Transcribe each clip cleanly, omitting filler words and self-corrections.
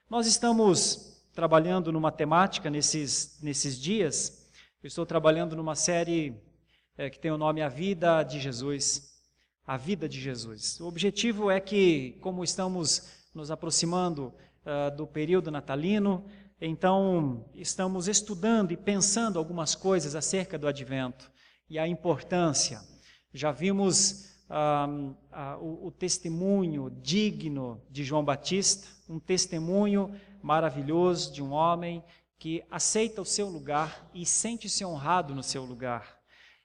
Nós estamos trabalhando numa temática nesses dias. Eu estou trabalhando numa série que tem o nome A Vida de Jesus. A Vida de Jesus. O objetivo é que, como estamos nos aproximando do período natalino, então estamos estudando e pensando algumas coisas acerca do Advento e a importância. Já vimos o testemunho digno de João Batista, um testemunho maravilhoso de um homem que aceita o seu lugar e sente-se honrado no seu lugar.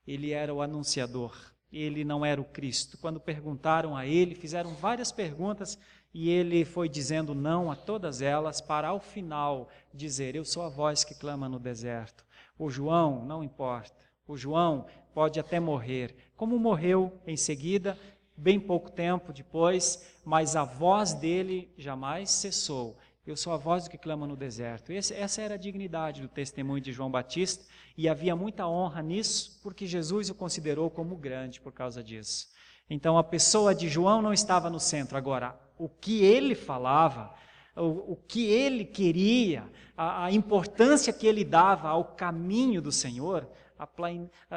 Ele era o anunciador, ele não era o Cristo. Quando perguntaram a ele, fizeram várias perguntas e ele foi dizendo não a todas elas para ao final dizer: eu sou a voz que clama no deserto. O João, não importa, o João pode até morrer, como morreu em seguida, bem pouco tempo depois, mas a voz dele jamais cessou. Eu sou a voz do que clama no deserto. Essa era a dignidade do testemunho de João Batista, e havia muita honra nisso, porque Jesus o considerou como grande por causa disso. Então a pessoa de João não estava no centro. Agora, o que ele falava, o que ele queria, a importância que ele dava ao caminho do Senhor,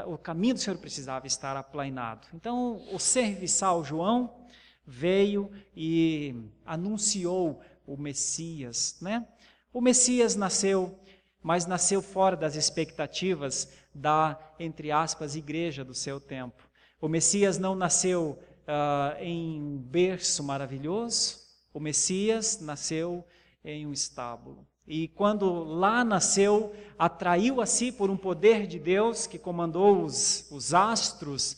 o caminho do Senhor precisava estar aplainado. Então o serviçal João veio e anunciou o Messias, né? O Messias nasceu, mas nasceu fora das expectativas da, entre aspas, igreja do seu tempo. O Messias não nasceu em um berço maravilhoso, o Messias nasceu em um estábulo. E quando lá nasceu, atraiu a si por um poder de Deus que comandou os astros,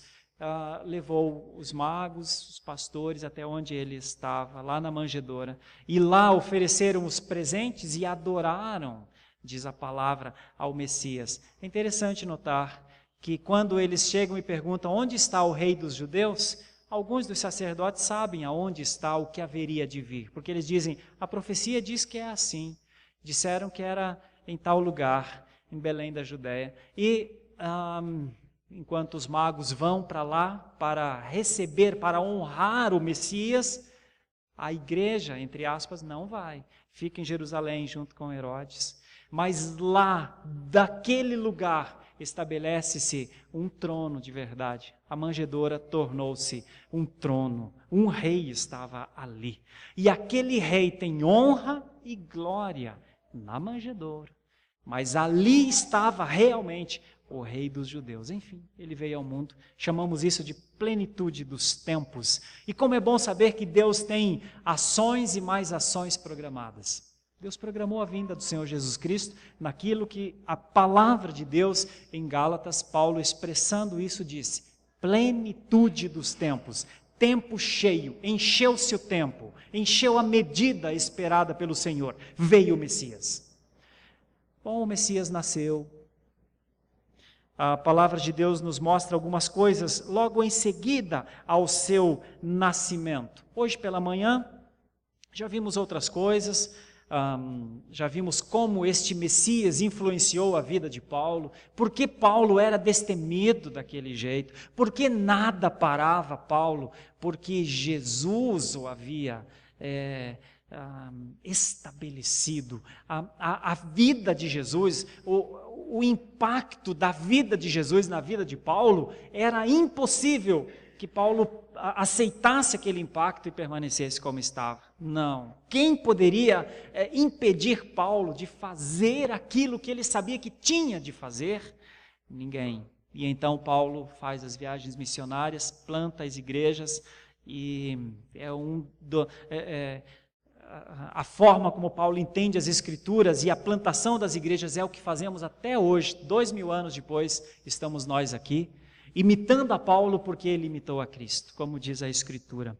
levou os magos, os pastores até onde ele estava, lá na manjedoura. E lá ofereceram os presentes e adoraram, diz a palavra, ao Messias. É interessante notar que quando eles chegam e perguntam onde está o rei dos judeus, alguns dos sacerdotes sabem aonde está o que haveria de vir, porque eles dizem, a profecia diz que é assim. Disseram que era em tal lugar, em Belém da Judéia. E enquanto os magos vão para lá para receber, para honrar o Messias, a igreja, entre aspas, não vai. Fica em Jerusalém junto com Herodes. Mas lá, daquele lugar, estabelece-se um trono de verdade. A manjedoura tornou-se um trono. Um rei estava ali. E aquele rei tem honra e glória na manjedoura. Mas ali estava realmente o rei dos judeus. Enfim, ele veio ao mundo. Chamamos isso de plenitude dos tempos. E como é bom saber que Deus tem ações e mais ações programadas. Deus programou a vinda do Senhor Jesus Cristo naquilo que a palavra de Deus em Gálatas, Paulo expressando isso disse, plenitude dos tempos, tempo cheio, encheu-se o tempo, encheu a medida esperada pelo Senhor, veio o Messias. Bom, o Messias nasceu. A palavra de Deus nos mostra algumas coisas logo em seguida ao seu nascimento. Hoje pela manhã já vimos outras coisas, já vimos como este Messias influenciou a vida de Paulo, porque Paulo era destemido daquele jeito, porque nada parava Paulo, porque Jesus o havia estabelecido. A vida de Jesus, o impacto da vida de Jesus na vida de Paulo, era impossível que Paulo aceitasse aquele impacto e permanecesse como estava. Não. Quem poderia impedir Paulo de fazer aquilo que ele sabia que tinha de fazer? Ninguém. E então Paulo faz as viagens missionárias, planta as igrejas e a forma como Paulo entende as Escrituras e a plantação das igrejas é o que fazemos até hoje, 2000 anos depois, estamos nós aqui, imitando a Paulo porque ele imitou a Cristo, como diz a Escritura.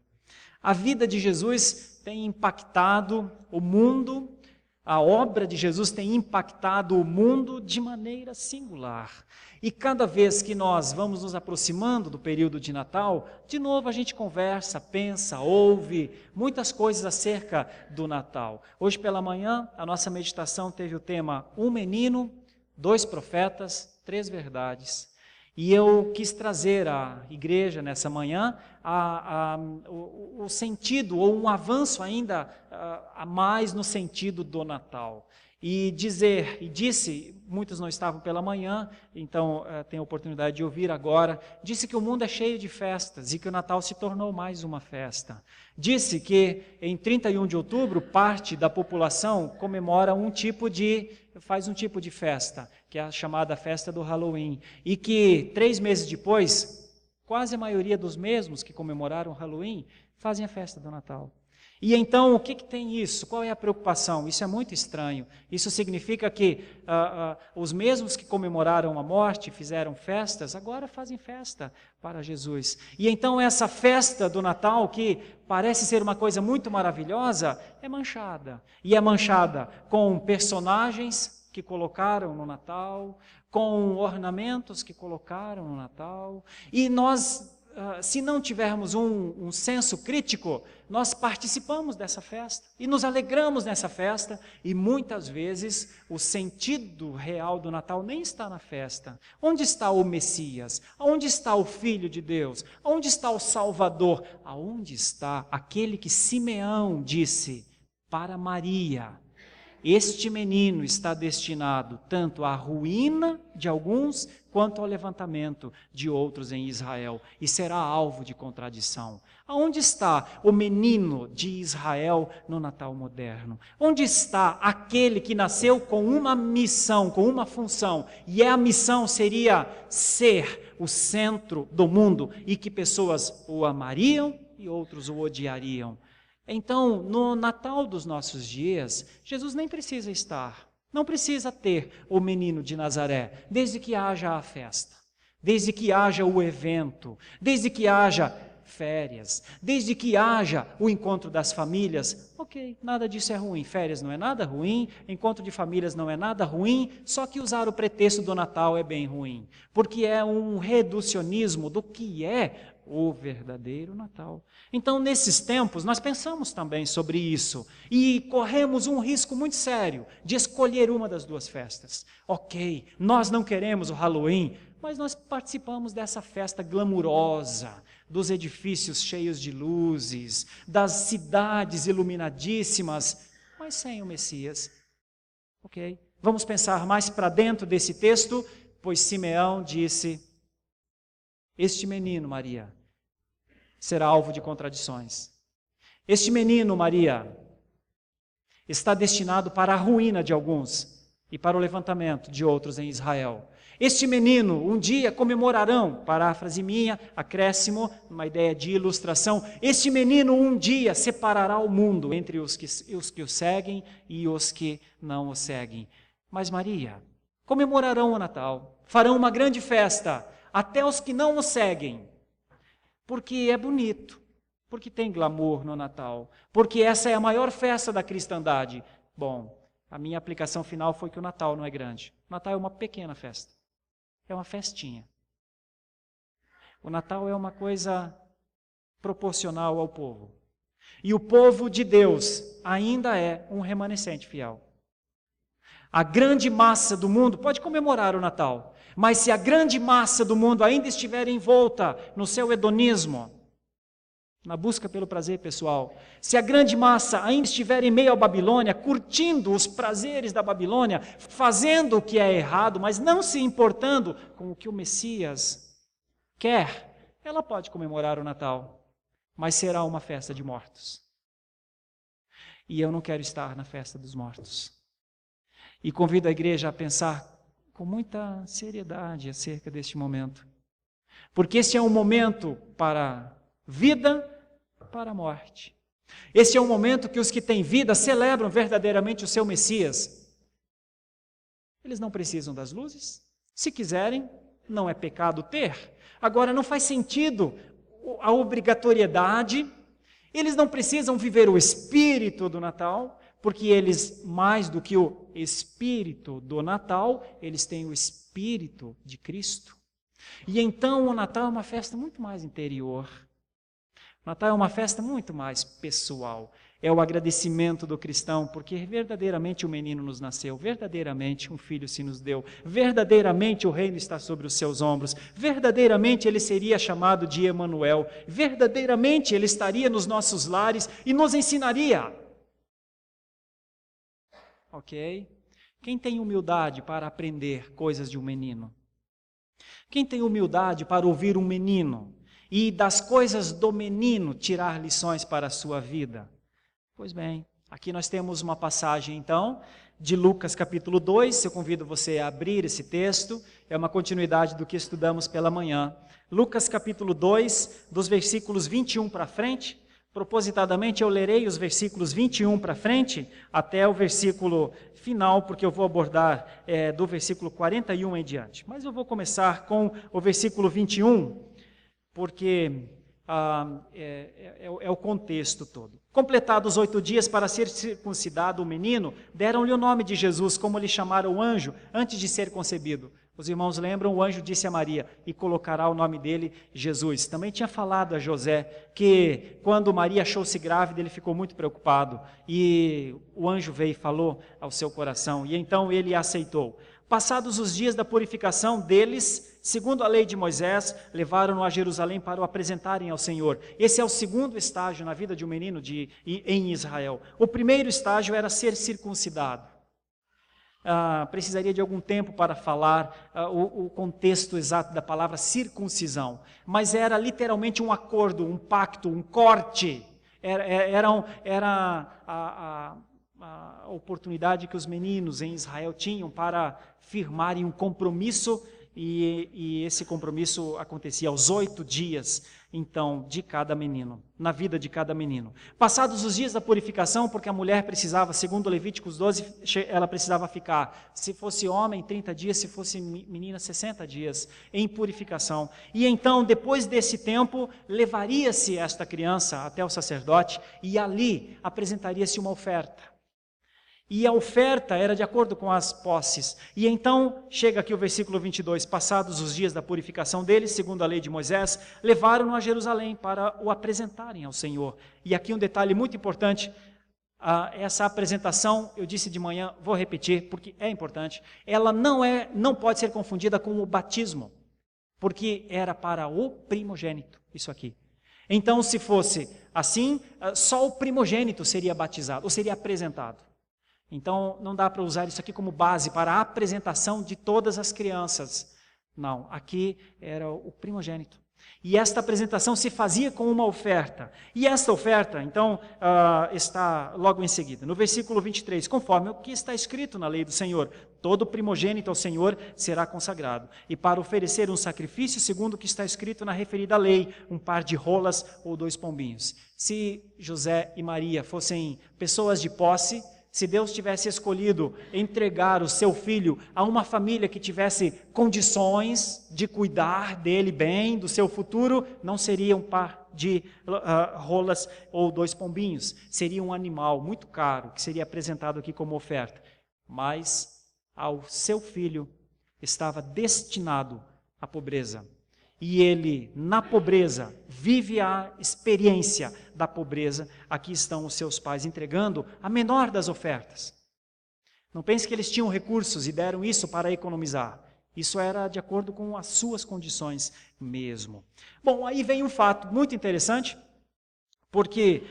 A vida de Jesus tem impactado o mundo, a obra de Jesus tem impactado o mundo de maneira singular. E cada vez que nós vamos nos aproximando do período de Natal, de novo a gente conversa, pensa, ouve muitas coisas acerca do Natal. Hoje pela manhã a nossa meditação teve o tema Um menino, 2 profetas, 3 verdades. E eu quis trazer à igreja nessa manhã o sentido, ou um avanço ainda a mais no sentido do Natal. E disse, muitos não estavam pela manhã, então tenho a oportunidade de ouvir agora, disse que o mundo é cheio de festas e que o Natal se tornou mais uma festa. Disse que em 31 de outubro, parte da população faz um tipo de festa, que é a chamada festa do Halloween, e que 3 meses depois, quase a maioria dos mesmos que comemoraram o Halloween, fazem a festa do Natal. E então, o que tem isso? Qual é a preocupação? Isso é muito estranho. Isso significa que os mesmos que comemoraram a morte, fizeram festas, agora fazem festa para Jesus. E então essa festa do Natal, que parece ser uma coisa muito maravilhosa, é manchada. E é manchada com personagens que colocaram no Natal, com ornamentos que colocaram no Natal. E nós, se não tivermos um senso crítico, nós participamos dessa festa e nos alegramos nessa festa, e muitas vezes o sentido real do Natal nem está na festa. Onde está o Messias? Onde está o Filho de Deus? Onde está o Salvador? Aonde está aquele que Simeão disse para Maria: este menino está destinado tanto à ruína de alguns, quanto ao levantamento de outros em Israel, e será alvo de contradição. Aonde está o menino de Israel no Natal moderno? Onde está aquele que nasceu com uma missão, com uma função, e a missão seria ser o centro do mundo, e que pessoas o amariam e outros o odiariam? Então, no Natal dos nossos dias, Jesus nem precisa estar, não precisa ter o menino de Nazaré, desde que haja a festa, desde que haja o evento, desde que haja férias, desde que haja o encontro das famílias. Ok, nada disso é ruim, férias não é nada ruim, encontro de famílias não é nada ruim, só que usar o pretexto do Natal é bem ruim, porque é um reducionismo do que é o verdadeiro Natal. Então, nesses tempos, nós pensamos também sobre isso e corremos um risco muito sério de escolher uma das duas festas. Ok, nós não queremos o Halloween, mas nós participamos dessa festa glamurosa, dos edifícios cheios de luzes, das cidades iluminadíssimas, mas sem o Messias. Ok, vamos pensar mais para dentro desse texto, pois Simeão disse: este menino, Maria, será alvo de contradições. Este menino, Maria, está destinado para a ruína de alguns e para o levantamento de outros em Israel. Este menino, um dia comemorarão, paráfrase minha, acréscimo, uma ideia de ilustração, este menino um dia separará o mundo entre os que o seguem e os que não o seguem. Mas Maria, comemorarão o Natal, farão uma grande festa, até os que não o seguem, porque é bonito, porque tem glamour no Natal, porque essa é a maior festa da cristandade. Bom, a minha aplicação final foi que o Natal não é grande. O Natal é uma pequena festa, é uma festinha. O Natal é uma coisa proporcional ao povo. E o povo de Deus ainda é um remanescente fiel. A grande massa do mundo pode comemorar o Natal, mas se a grande massa do mundo ainda estiver envolta no seu hedonismo, na busca pelo prazer pessoal, se a grande massa ainda estiver em meio à Babilônia, curtindo os prazeres da Babilônia, fazendo o que é errado, mas não se importando com o que o Messias quer, ela pode comemorar o Natal, mas será uma festa de mortos. E eu não quero estar na festa dos mortos. E convido a igreja a pensar com muita seriedade acerca deste momento. Porque esse é um momento para vida, para a morte. Esse é um momento que os que têm vida celebram verdadeiramente o seu Messias. Eles não precisam das luzes. Se quiserem, não é pecado ter. Agora, não faz sentido a obrigatoriedade. Eles não precisam viver o espírito do Natal, porque eles, mais do que o espírito do Natal, eles têm o espírito de Cristo. E então o Natal é uma festa muito mais interior. O Natal é uma festa muito mais pessoal. É o agradecimento do cristão, porque verdadeiramente o menino nos nasceu, verdadeiramente um filho se nos deu, verdadeiramente o reino está sobre os seus ombros, verdadeiramente ele seria chamado de Emanuel, verdadeiramente ele estaria nos nossos lares e nos ensinaria. Ok? Quem tem humildade para aprender coisas de um menino? Quem tem humildade para ouvir um menino e das coisas do menino tirar lições para a sua vida? Pois bem, aqui nós temos uma passagem então de Lucas capítulo 2, eu convido você a abrir esse texto, é uma continuidade do que estudamos pela manhã. Lucas capítulo 2, dos versículos 21 para frente, propositadamente eu lerei os versículos 21 para frente até o versículo final, porque eu vou abordar do versículo 41 em diante. Mas eu vou começar com o versículo 21, porque é o contexto todo. Completados 8 dias para ser circuncidado o menino, deram-lhe o nome de Jesus, como lhe chamaram o anjo, antes de ser concebido. Os irmãos lembram, o anjo disse a Maria, e colocará o nome dele Jesus. Também tinha falado a José, que quando Maria achou-se grávida, ele ficou muito preocupado, e o anjo veio e falou ao seu coração, e então ele a aceitou. Passados os dias da purificação deles, segundo a lei de Moisés, levaram-no a Jerusalém para o apresentarem ao Senhor. Esse é o segundo estágio na vida de um menino em Israel. O primeiro estágio era ser circuncidado. Precisaria de algum tempo para falar o contexto exato da palavra circuncisão, mas era literalmente um acordo, um pacto, um corte. Era a oportunidade que os meninos em Israel tinham para firmarem um compromisso, e esse compromisso acontecia aos 8 dias, então, de cada menino, na vida de cada menino. Passados os dias da purificação, porque a mulher precisava, segundo Levíticos 12, ela precisava ficar, se fosse homem, 30 dias, se fosse menina, 60 dias, em purificação. E então, depois desse tempo, levaria-se esta criança até o sacerdote, e ali apresentaria-se uma oferta. E a oferta era de acordo com as posses. E então, chega aqui o versículo 22, passados os dias da purificação deles, segundo a lei de Moisés, levaram-no a Jerusalém para o apresentarem ao Senhor. E aqui um detalhe muito importante, essa apresentação, eu disse de manhã, vou repetir, porque é importante, ela não pode ser confundida com o batismo, porque era para o primogênito, isso aqui. Então, se fosse assim, só o primogênito seria batizado, ou seria apresentado. Então, não dá para usar isso aqui como base para a apresentação de todas as crianças. Não, aqui era o primogênito. E esta apresentação se fazia com uma oferta. E esta oferta, então, está logo em seguida. No versículo 23, conforme o que está escrito na lei do Senhor, todo primogênito ao Senhor será consagrado. E para oferecer um sacrifício, segundo o que está escrito na referida lei, um par de rolas ou 2 pombinhos. Se José e Maria fossem pessoas de posse, se Deus tivesse escolhido entregar o seu filho a uma família que tivesse condições de cuidar dele bem, do seu futuro, não seria um par de rolas ou 2 pombinhos. Seria um animal muito caro, que seria apresentado aqui como oferta. Mas ao seu filho estava destinado à pobreza. E ele, na pobreza, vive a experiência da pobreza. Aqui estão os seus pais entregando a menor das ofertas. Não pense que eles tinham recursos e deram isso para economizar. Isso era de acordo com as suas condições mesmo. Bom, aí vem um fato muito interessante, porque,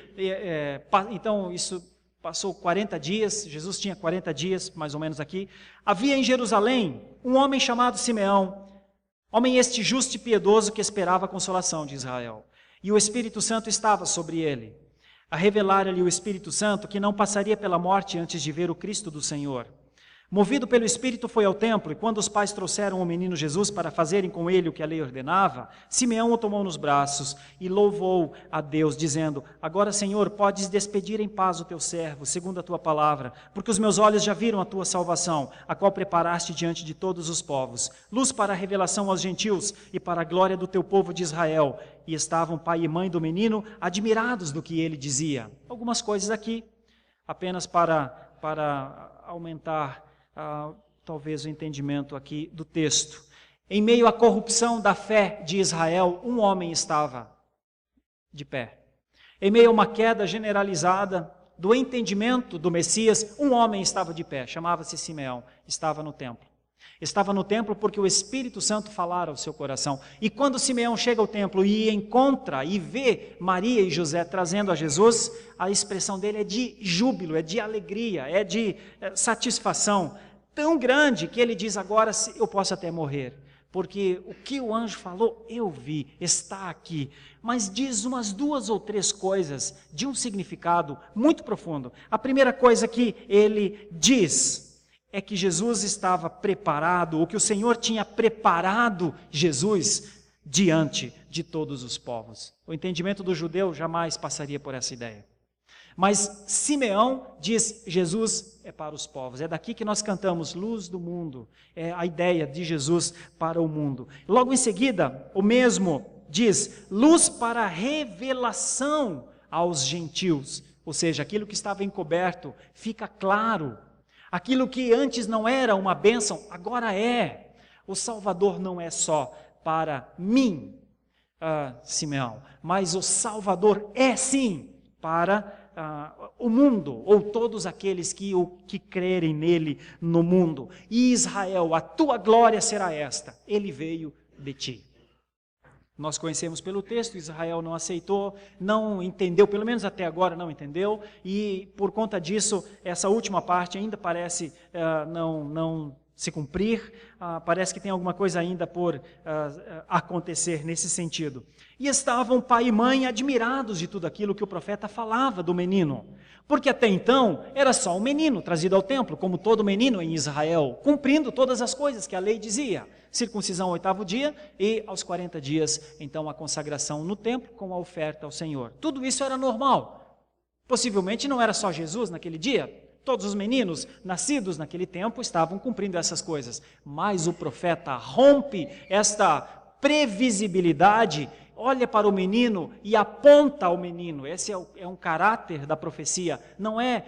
então, isso passou 40 dias, Jesus tinha 40 dias, mais ou menos aqui. Havia em Jerusalém um homem chamado Simeão, homem este justo e piedoso que esperava a consolação de Israel. E o Espírito Santo estava sobre ele, a revelar-lhe o Espírito Santo que não passaria pela morte antes de ver o Cristo do Senhor. Movido pelo Espírito foi ao templo, e quando os pais trouxeram o menino Jesus para fazerem com ele o que a lei ordenava, Simeão o tomou nos braços e louvou a Deus, dizendo: Agora, Senhor, podes despedir em paz o teu servo, segundo a tua palavra, porque os meus olhos já viram a tua salvação, a qual preparaste diante de todos os povos, luz para a revelação aos gentios e para a glória do teu povo de Israel. E estavam pai e mãe do menino admirados do que ele dizia. Algumas coisas aqui, apenas para aumentar talvez o entendimento aqui do texto. Em meio à corrupção da fé de Israel, um homem estava de pé. Em meio a uma queda generalizada, do entendimento do Messias, um homem estava de pé, chamava-se Simeão, estava no templo. Estava no templo porque o Espírito Santo falara ao seu coração. E quando Simeão chega ao templo e encontra e vê Maria e José trazendo a Jesus, a expressão dele é de júbilo, é de alegria, é de satisfação tão grande que ele diz: agora eu posso até morrer, porque o que o anjo falou eu vi, está aqui. Mas diz umas 2 ou 3 coisas de um significado muito profundo. A primeira coisa que ele diz é que Jesus estava preparado, ou que o Senhor tinha preparado Jesus diante de todos os povos. O entendimento do judeu jamais passaria por essa ideia. Mas Simeão diz: Jesus é para os povos. É daqui que nós cantamos Luz do Mundo. É a ideia de Jesus para o mundo. Logo em seguida, o mesmo diz: luz para a revelação aos gentios. Ou seja, aquilo que estava encoberto fica claro. Aquilo que antes não era uma bênção, agora é. O Salvador não é só para mim, Simeão, mas o Salvador é sim para o mundo, ou todos aqueles que crerem nele no mundo. E Israel, a tua glória será esta, ele veio de ti. Nós conhecemos pelo texto, Israel não aceitou, não entendeu, pelo menos até agora não entendeu, e por conta disso, essa última parte ainda parece não se cumprir, parece que tem alguma coisa ainda por acontecer nesse sentido. E estavam pai e mãe admirados de tudo aquilo que o profeta falava do menino, porque até então era só um menino trazido ao templo, como todo menino em Israel, cumprindo todas as coisas que a lei dizia. Circuncisão ao 8º dia e aos 40 dias, então a consagração no templo com a oferta ao Senhor. Tudo isso era normal. Possivelmente não era só Jesus naquele dia. Todos os meninos nascidos naquele tempo estavam cumprindo essas coisas. Mas o profeta rompe esta previsibilidade, olha para o menino e aponta ao menino. Esse é um caráter da profecia. Não é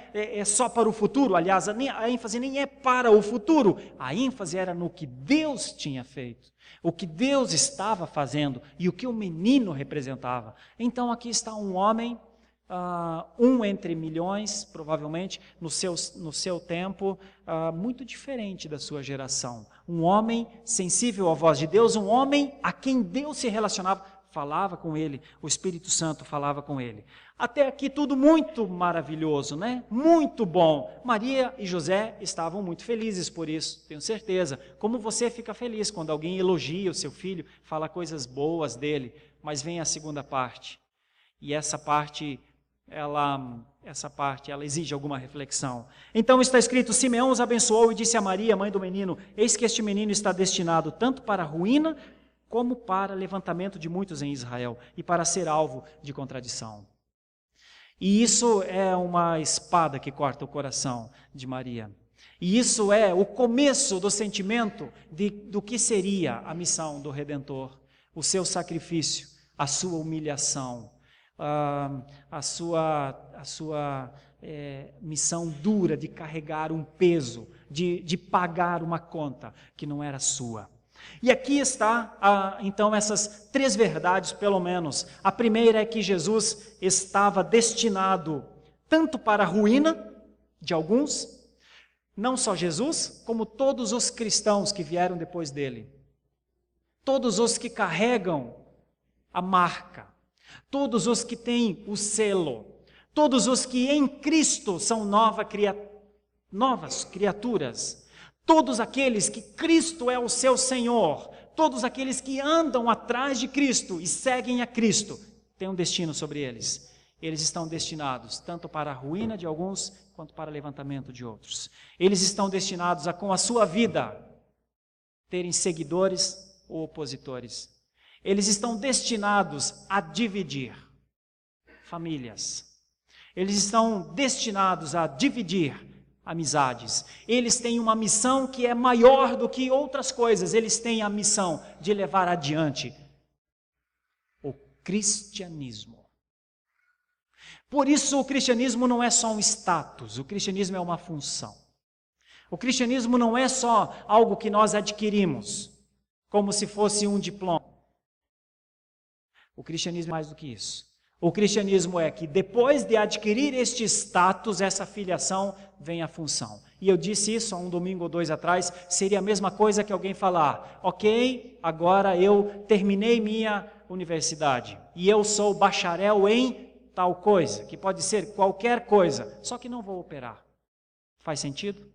só para o futuro. Aliás, a ênfase nem é para o futuro. A ênfase era no que Deus tinha feito, o que Deus estava fazendo e o que o menino representava. Então aqui está um homem, um entre milhões, provavelmente, no seu tempo, muito diferente da sua geração. Um homem sensível à voz de Deus, um homem a quem Deus se relacionava, falava com ele, o Espírito Santo falava com ele. Até aqui tudo muito maravilhoso, né? Muito bom. Maria e José estavam muito felizes por isso, tenho certeza. Como você fica feliz quando alguém elogia o seu filho, fala coisas boas dele, mas vem a segunda parte. E essa parte ela exige alguma reflexão. Então está escrito: Simeão os abençoou e disse a Maria, mãe do menino: eis que este menino está destinado tanto para a ruína como para levantamento de muitos em Israel, e para ser alvo de contradição. E isso é uma espada que corta o coração de Maria. E isso é o começo do sentimento do que seria a missão do Redentor, o seu sacrifício, a sua humilhação, a sua missão dura de carregar um peso, de pagar uma conta que não era sua. E aqui está, então, essas 3 verdades, pelo menos. A primeira é que Jesus estava destinado tanto para a ruína de alguns, não só Jesus, como todos os cristãos que vieram depois dele. Todos os que carregam a marca, todos os que têm o selo, todos os que em Cristo são novas criaturas. Todos aqueles que Cristo é o seu Senhor, todos aqueles que andam atrás de Cristo e seguem a Cristo, têm um destino sobre eles. Eles estão destinados tanto para a ruína de alguns, quanto para o levantamento de outros. Eles estão destinados a, com a sua vida, terem seguidores ou opositores. Eles estão destinados a dividir famílias. Eles estão destinados a dividir amizades. Eles têm uma missão que é maior do que outras coisas. Eles têm a missão de levar adiante o cristianismo. Por isso o cristianismo não é só um status, o cristianismo é uma função. O cristianismo não é só algo que nós adquirimos, como se fosse um diploma. O cristianismo é mais do que isso. O cristianismo é que depois de adquirir este status, essa filiação, vem a função. E eu disse isso há um domingo ou dois atrás, seria a mesma coisa que alguém falar, ok, agora eu terminei minha universidade e eu sou bacharel em tal coisa, que pode ser qualquer coisa, só que não vou operar. Faz sentido?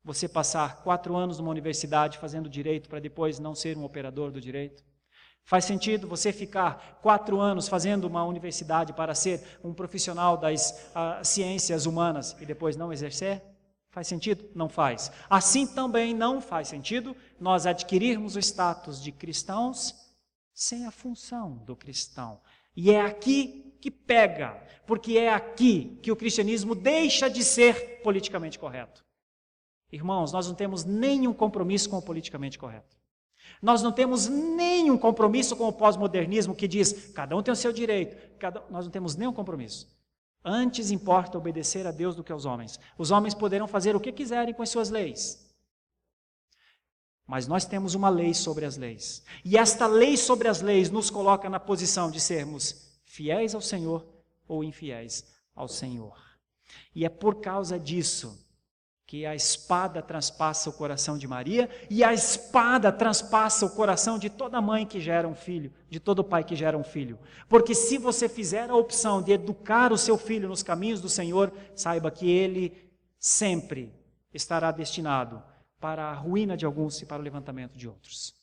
Você passar 4 anos numa universidade fazendo direito para depois não ser um operador do direito? Faz sentido você ficar 4 anos fazendo uma universidade para ser um profissional das ciências humanas e depois não exercer? Faz sentido? Não faz. Assim também não faz sentido nós adquirirmos o status de cristãos sem a função do cristão. E é aqui que pega, porque é aqui que o cristianismo deixa de ser politicamente correto. Irmãos, nós não temos nenhum compromisso com o politicamente correto. Nós não temos nenhum compromisso com o pós-modernismo que diz, cada um tem o seu direito. Nós não temos nenhum compromisso. Antes importa obedecer a Deus do que aos homens. Os homens poderão fazer o que quiserem com as suas leis. Mas nós temos uma lei sobre as leis. E esta lei sobre as leis nos coloca na posição de sermos fiéis ao Senhor ou infiéis ao Senhor. E é por causa disso que a espada transpassa o coração de Maria e a espada transpassa o coração de toda mãe que gera um filho, de todo pai que gera um filho. Porque se você fizer a opção de educar o seu filho nos caminhos do Senhor, saiba que ele sempre estará destinado para a ruína de alguns e para o levantamento de outros.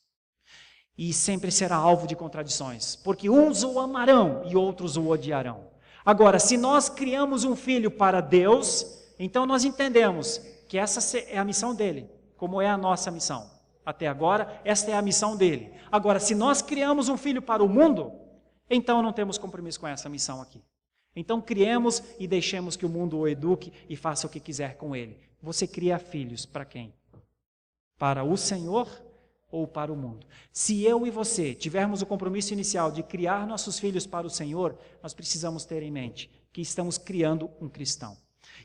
E sempre será alvo de contradições, porque uns o amarão e outros o odiarão. Agora, se nós criamos um filho para Deus, então nós entendemos que essa é a missão dele, como é a nossa missão. Até agora, esta é a missão dele. Agora, se nós criamos um filho para o mundo, então não temos compromisso com essa missão aqui. Então criemos e deixemos que o mundo o eduque e faça o que quiser com ele. Você cria filhos para quem? Para o Senhor ou para o mundo? Se eu e você tivermos o compromisso inicial de criar nossos filhos para o Senhor, nós precisamos ter em mente que estamos criando um cristão.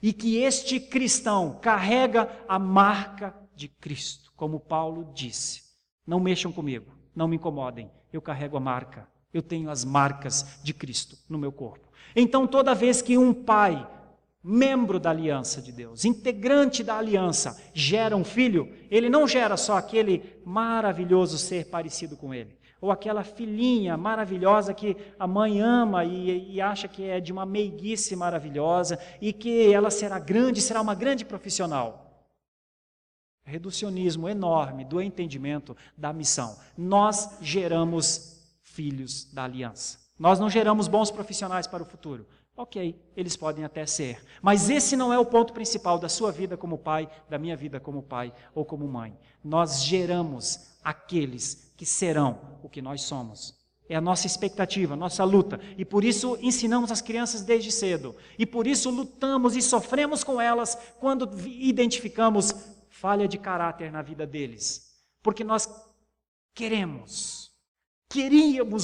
E que este cristão carrega a marca de Cristo, como Paulo disse. Não mexam comigo, não me incomodem, eu carrego a marca, eu tenho as marcas de Cristo no meu corpo. Então toda vez que um pai, membro da aliança de Deus, integrante da aliança, gera um filho, ele não gera só aquele maravilhoso ser parecido com ele, ou aquela filhinha maravilhosa que a mãe ama e acha que é de uma meiguice maravilhosa e que ela será uma grande profissional. Reducionismo enorme do entendimento da missão. Nós geramos filhos da aliança. Nós não geramos bons profissionais para o futuro. Ok, eles podem até ser, mas esse não é o ponto principal da sua vida como pai, da minha vida como pai ou como mãe. Nós geramos aqueles que serão o que nós somos. É a nossa expectativa, a nossa luta. E por isso ensinamos as crianças desde cedo. E por isso lutamos e sofremos com elas quando identificamos falha de caráter na vida deles. Porque nós queríamos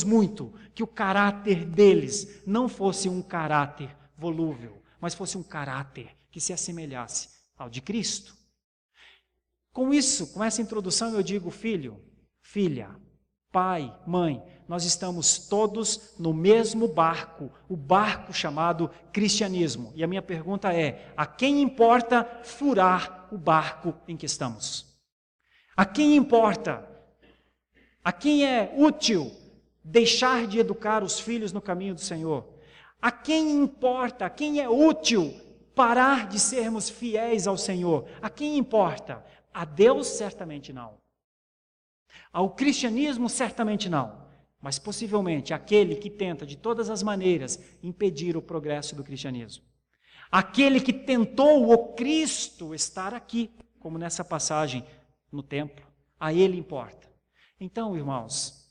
muito que o caráter deles não fosse um caráter volúvel, mas fosse um caráter que se assemelhasse ao de Cristo. Com isso, com essa introdução, eu digo, filho, filha, pai, mãe, nós estamos todos no mesmo barco, o barco chamado cristianismo. E a minha pergunta é, a quem importa furar o barco em que estamos? A quem importa? A quem é útil deixar de educar os filhos no caminho do Senhor? A quem importa, a quem é útil parar de sermos fiéis ao Senhor? A quem importa? A Deus, certamente não. Ao cristianismo, certamente não. Mas possivelmente aquele que tenta de todas as maneiras impedir o progresso do cristianismo. Aquele que tentou o Cristo estar aqui, como nessa passagem no templo, a ele importa. Então, irmãos,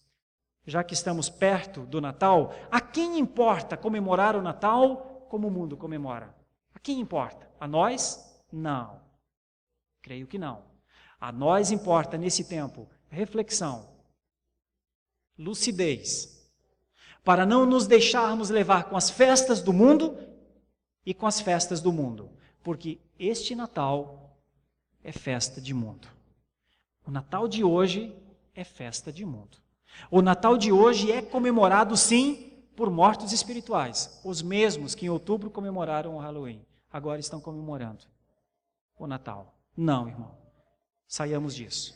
já que estamos perto do Natal, a quem importa comemorar o Natal como o mundo comemora? A quem importa? A nós? Não. Creio que não. A nós importa nesse tempo reflexão, lucidez, para não nos deixarmos levar com as festas do mundo e com as festas do mundo, porque este Natal é festa de mundo. O Natal de hoje é festa de mundo. O Natal de hoje é comemorado, sim, por mortos espirituais, os mesmos que em outubro comemoraram o Halloween, agora estão comemorando o Natal. Não, irmão, saiamos disso.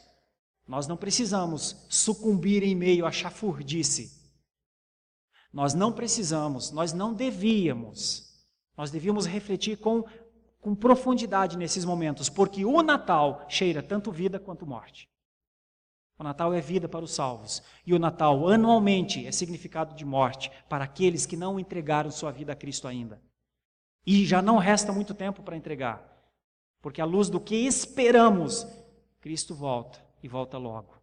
Nós não precisamos sucumbir em meio à chafurdice. Nós não precisamos, nós não devíamos. Nós devíamos refletir com profundidade nesses momentos, porque o Natal cheira tanto vida quanto morte. O Natal é vida para os salvos, e o Natal anualmente é significado de morte para aqueles que não entregaram sua vida a Cristo ainda. E já não resta muito tempo para entregar, porque à luz do que esperamos, Cristo volta, e volta logo.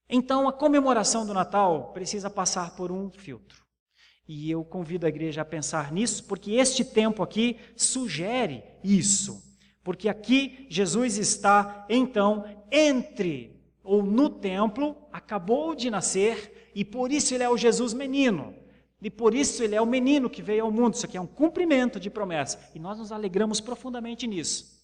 Então a comemoração do Natal precisa passar por um filtro. E eu convido a igreja a pensar nisso, porque este tempo aqui sugere isso. Porque aqui Jesus está, então, ou no templo, acabou de nascer, e por isso ele é o Jesus menino. E por isso ele é o menino que veio ao mundo. Isso aqui é um cumprimento de promessa. E nós nos alegramos profundamente nisso.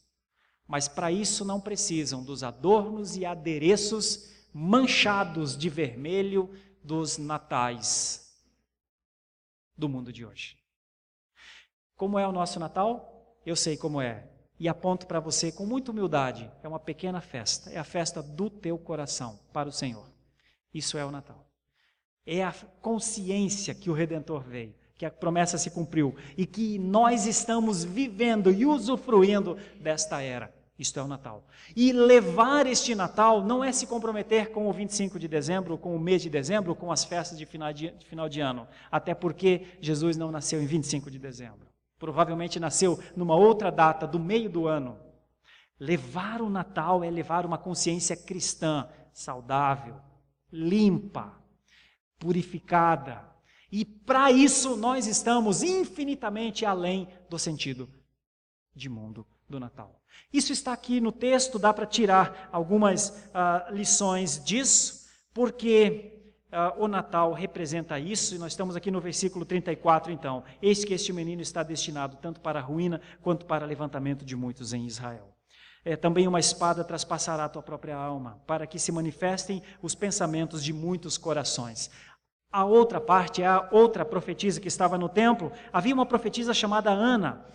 Mas para isso não precisam dos adornos e adereços manchados de vermelho dos natais do mundo de hoje. Como é o nosso Natal? Eu sei como é. E aponto para você com muita humildade. É uma pequena festa. É a festa do teu coração para o Senhor. Isso é o Natal. É a consciência que o Redentor veio, que a promessa se cumpriu e que nós estamos vivendo e usufruindo desta era. Isto é o Natal. E levar este Natal não é se comprometer com o 25 de dezembro, com o mês de dezembro, com as festas de final de ano. Até porque Jesus não nasceu em 25 de dezembro. Provavelmente nasceu numa outra data do meio do ano. Levar o Natal é levar uma consciência cristã, saudável, limpa, purificada. E para isso nós estamos infinitamente além do sentido de mundo do Natal. Isso está aqui no texto, dá para tirar algumas lições disso, porque o Natal representa isso, e nós estamos aqui no versículo 34 então. Eis que este menino está destinado tanto para a ruína, quanto para levantamento de muitos em Israel. Também uma espada traspassará a tua própria alma, para que se manifestem os pensamentos de muitos corações. A outra parte, a outra profetisa que estava no templo, havia uma profetisa chamada Ana,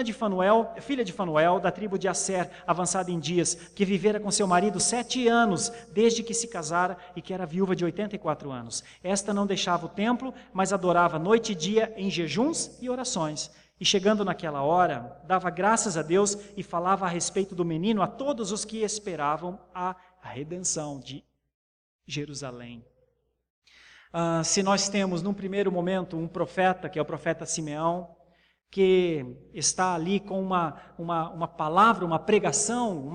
de Fanuel, filha de Fanuel, da tribo de Asser, avançada em dias, que vivera com seu marido 7 anos, desde que se casara, e que era viúva de 84 anos. Esta não deixava o templo, mas adorava noite e dia em jejuns e orações. E chegando naquela hora, dava graças a Deus e falava a respeito do menino a todos os que esperavam a redenção de Jerusalém. Se nós temos, num primeiro momento, um profeta, que é o profeta Simeão, que está ali com uma palavra, uma pregação,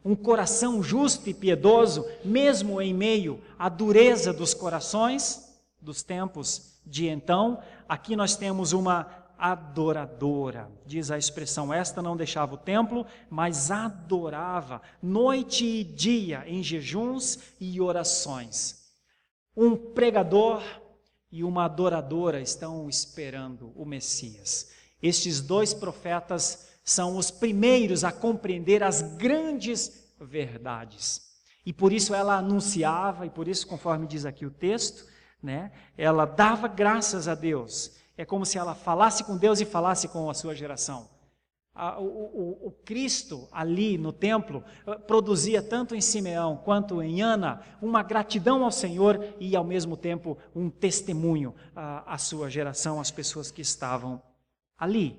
um coração justo e piedoso, mesmo em meio à dureza dos corações dos tempos de então. Aqui nós temos uma adoradora, diz a expressão, esta não deixava o templo, mas adorava noite e dia em jejuns e orações. Um pregador e uma adoradora estão esperando o Messias. Estes 2 profetas são os primeiros a compreender as grandes verdades. E por isso ela anunciava, e por isso, conforme diz aqui o texto, ela dava graças a Deus. É como se ela falasse com Deus e falasse com a sua geração. O Cristo ali no templo produzia tanto em Simeão quanto em Ana uma gratidão ao Senhor e ao mesmo tempo um testemunho à sua geração, às pessoas que estavam ali.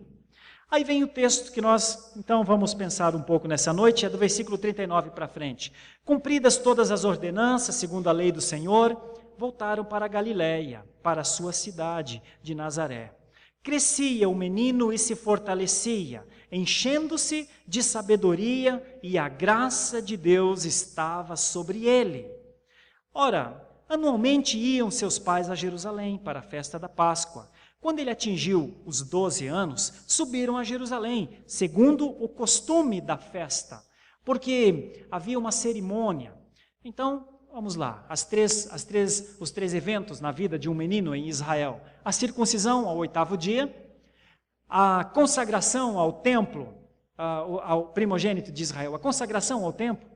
Aí vem o texto que nós então vamos pensar um pouco nessa noite, é do versículo 39 para frente. Cumpridas todas as ordenanças segundo a lei do Senhor, voltaram para a Galiléia, para a sua cidade de Nazaré. Crescia o menino e se fortalecia, enchendo-se de sabedoria, e a graça de Deus estava sobre ele. Ora, anualmente iam seus pais a Jerusalém para a festa da Páscoa. Quando ele atingiu os 12 anos, subiram a Jerusalém, segundo o costume da festa, porque havia uma cerimônia. Então, vamos lá, os três eventos na vida de um menino em Israel. A circuncisão ao 8º dia, a consagração ao templo ao primogênito de Israel, a consagração ao templo,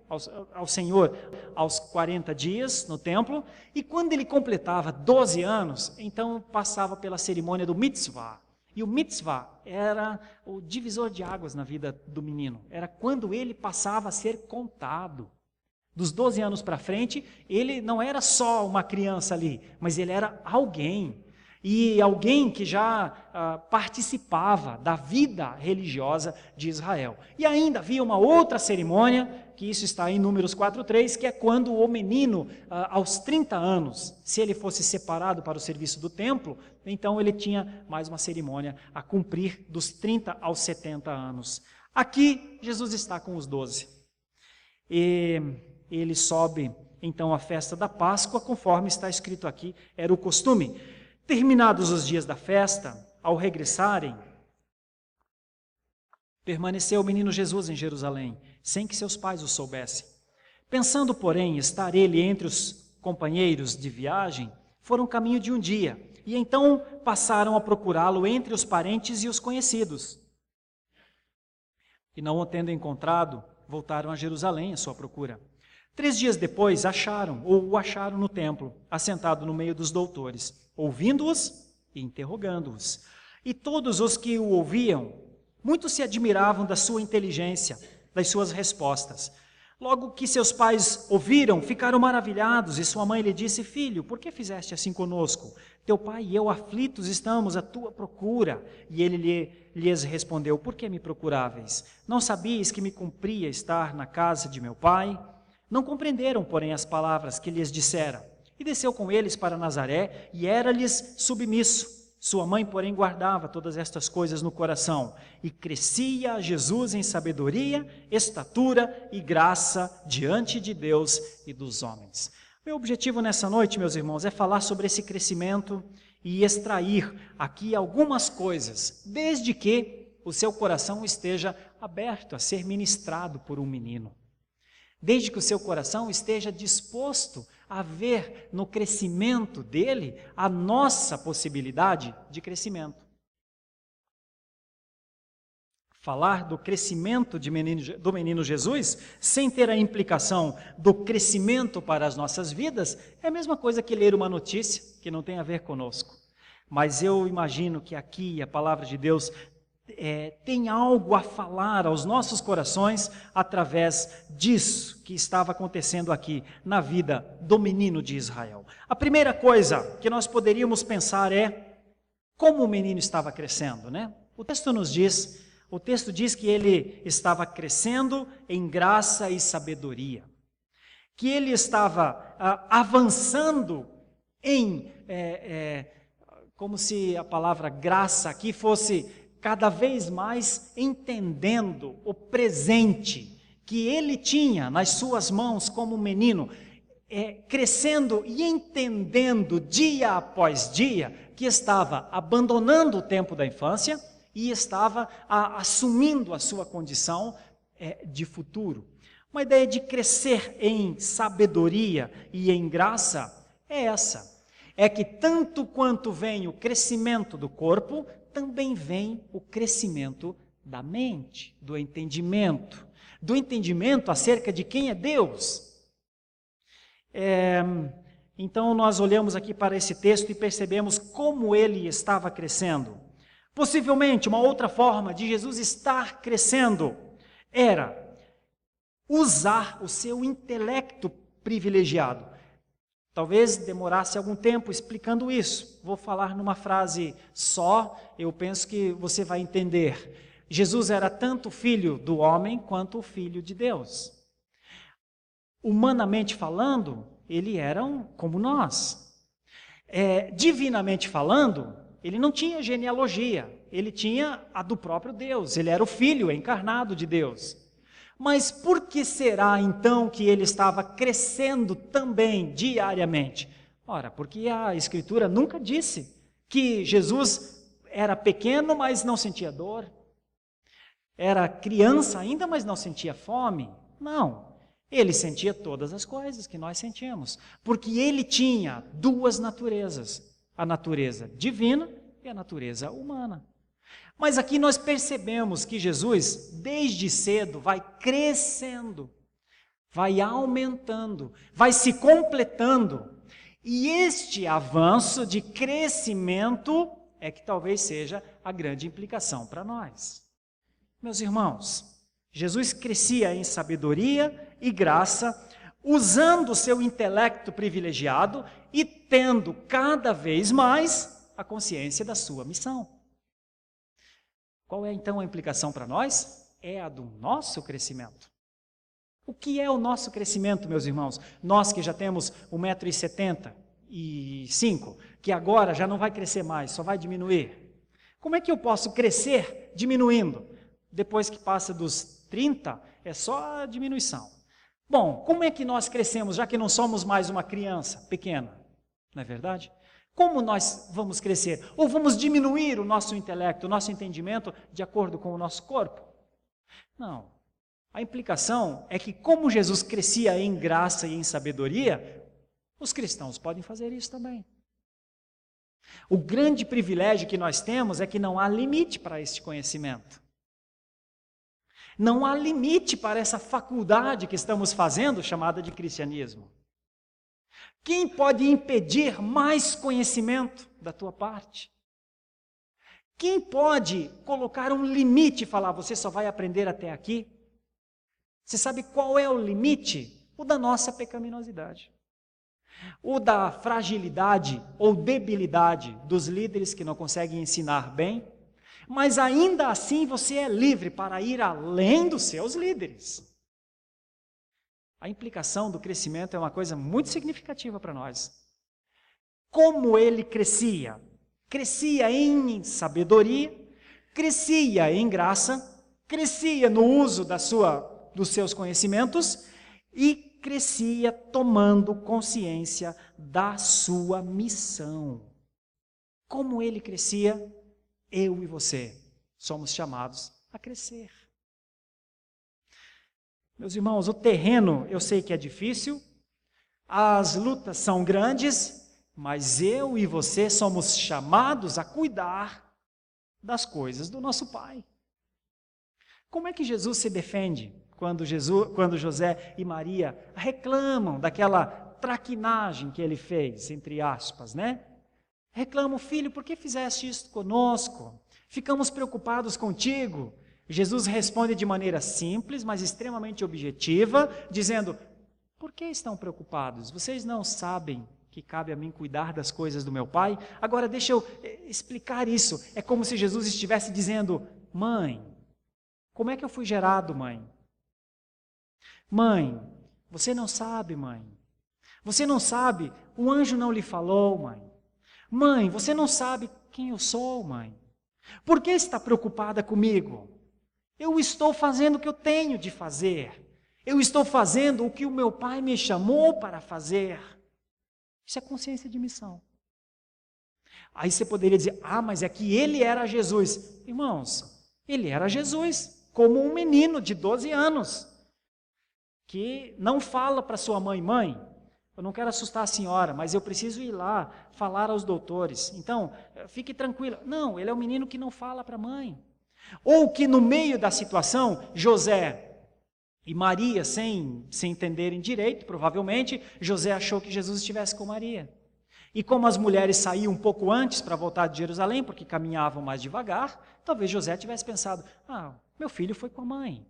ao Senhor, aos 40 dias no templo, e quando ele completava 12 anos, então passava pela cerimônia do mitzvah. E o mitzvah era o divisor de águas na vida do menino, era quando ele passava a ser contado. Dos 12 anos para frente, ele não era só uma criança ali, mas ele era alguém. E alguém que já participava da vida religiosa de Israel. E ainda havia uma outra cerimônia, que isso está em Números 4:3, que é quando o menino, aos 30 anos, se ele fosse separado para o serviço do templo, então ele tinha mais uma cerimônia a cumprir dos 30 aos 70 anos. Aqui, Jesus está com os 12. E ele sobe, então, à festa da Páscoa, conforme está escrito aqui, era o costume. Terminados os dias da festa, ao regressarem, permaneceu o menino Jesus em Jerusalém, sem que seus pais o soubessem. Pensando, porém, estar ele entre os companheiros de viagem, foram caminho de um dia, e então passaram a procurá-lo entre os parentes e os conhecidos. E não o tendo encontrado, voltaram a Jerusalém à sua procura. 3 dias depois, o acharam no templo, assentado no meio dos doutores, ouvindo-os e interrogando-os. E todos os que o ouviam, muitos se admiravam da sua inteligência, das suas respostas. Logo que seus pais ouviram, ficaram maravilhados, e sua mãe lhe disse: Filho, por que fizeste assim conosco? Teu pai e eu aflitos estamos à tua procura. E ele lhes respondeu: Por que me procuráveis? Não sabias que me cumpria estar na casa de meu pai? Não compreenderam, porém, as palavras que lhes dissera. E desceu com eles para Nazaré, e era-lhes submisso. Sua mãe, porém, guardava todas estas coisas no coração, e crescia Jesus em sabedoria, estatura e graça diante de Deus e dos homens. Meu objetivo nessa noite, meus irmãos, é falar sobre esse crescimento e extrair aqui algumas coisas, desde que o seu coração esteja aberto a ser ministrado por um menino. Desde que o seu coração esteja disposto a ver no crescimento dele a nossa possibilidade de crescimento. Falar do crescimento do menino Jesus, sem ter a implicação do crescimento para as nossas vidas, é a mesma coisa que ler uma notícia que não tem a ver conosco. Mas eu imagino que aqui a palavra de Deus tem algo a falar aos nossos corações através disso que estava acontecendo aqui na vida do menino de Israel. A primeira coisa que nós poderíamos pensar é como o menino estava crescendo, né? O texto diz que ele estava crescendo em graça e sabedoria, que ele estava avançando em, como se a palavra graça aqui fosse cada vez mais entendendo o presente que ele tinha nas suas mãos como menino, crescendo e entendendo dia após dia que estava abandonando o tempo da infância e estava assumindo a sua condição de futuro. Uma ideia de crescer em sabedoria e em graça é essa, é que tanto quanto vem o crescimento do corpo, também vem o crescimento da mente, do entendimento acerca de quem é Deus. Então nós olhamos aqui para esse texto e percebemos como ele estava crescendo. Possivelmente uma outra forma de Jesus estar crescendo era usar o seu intelecto privilegiado. Talvez demorasse algum tempo explicando isso. Vou falar numa frase só, eu penso que você vai entender. Jesus era tanto filho do homem quanto filho de Deus. Humanamente falando, ele era como nós. Divinamente falando, ele não tinha genealogia, ele tinha a do próprio Deus, ele era o filho encarnado de Deus. Mas por que será então que ele estava crescendo também diariamente? Ora, porque a Escritura nunca disse que Jesus era pequeno, mas não sentia dor. Era criança ainda, mas não sentia fome. Não, ele sentia todas as coisas que nós sentimos, porque ele tinha duas naturezas, a natureza divina e a natureza humana. Mas aqui nós percebemos que Jesus, desde cedo, vai crescendo, vai aumentando, vai se completando. E este avanço de crescimento é que talvez seja a grande implicação para nós. Meus irmãos, Jesus crescia em sabedoria e graça, usando o seu intelecto privilegiado e tendo cada vez mais a consciência da sua missão. Qual é então a implicação para nós? É a do nosso crescimento. O que é o nosso crescimento, meus irmãos? Nós que já temos 1,75 m, que agora já não vai crescer mais, só vai diminuir. Como é que eu posso crescer diminuindo? Depois que passa dos 30, é só a diminuição. Bom, como é que nós crescemos, já que não somos mais uma criança pequena? Não é verdade? Como nós vamos crescer? Ou vamos diminuir o nosso intelecto, o nosso entendimento, de acordo com o nosso corpo? Não. A implicação é que, como Jesus crescia em graça e em sabedoria, os cristãos podem fazer isso também. O grande privilégio que nós temos é que não há limite para este conhecimento. Não há limite para essa faculdade que estamos fazendo, chamada de cristianismo. Quem pode impedir mais conhecimento da tua parte? Quem pode colocar um limite e falar, você só vai aprender até aqui? Você sabe qual é o limite? O da nossa pecaminosidade. O da fragilidade ou debilidade dos líderes que não conseguem ensinar bem, mas ainda assim você é livre para ir além dos seus líderes. A implicação do crescimento é uma coisa muito significativa para nós. Como ele crescia? Crescia em sabedoria, crescia em graça, crescia no uso dos seus conhecimentos e crescia tomando consciência da sua missão. Como ele crescia, eu e você somos chamados a crescer. Meus irmãos, o terreno eu sei que é difícil, as lutas são grandes, mas eu e você somos chamados a cuidar das coisas do nosso Pai. Como é que Jesus se defende quando José e Maria reclamam daquela traquinagem que ele fez, entre aspas, né? Reclamam, filho, por que fizeste isso conosco? Ficamos preocupados contigo. Jesus responde de maneira simples, mas extremamente objetiva, dizendo, por que estão preocupados? Vocês não sabem que cabe a mim cuidar das coisas do meu Pai? Agora deixa eu explicar isso. É como se Jesus estivesse dizendo, mãe, como é que eu fui gerado, mãe? Mãe, você não sabe, mãe. Você não sabe, o anjo não lhe falou, mãe. Mãe, você não sabe quem eu sou, mãe. Por que está preocupada comigo? Eu estou fazendo o que eu tenho de fazer. Eu estou fazendo o que o meu Pai me chamou para fazer. Isso é consciência de missão. Aí você poderia dizer, mas é que ele era Jesus. Irmãos, ele era Jesus, como um menino de 12 anos, que não fala para sua mãe, mãe, eu não quero assustar a senhora, mas eu preciso ir lá falar aos doutores. Então, fique tranquila. Não, ele é um menino que não fala para a mãe. Ou que no meio da situação, José e Maria, sem entenderem direito, provavelmente, José achou que Jesus estivesse com Maria. E como as mulheres saíam um pouco antes para voltar de Jerusalém, porque caminhavam mais devagar, talvez José tivesse pensado, meu filho foi com a mãe.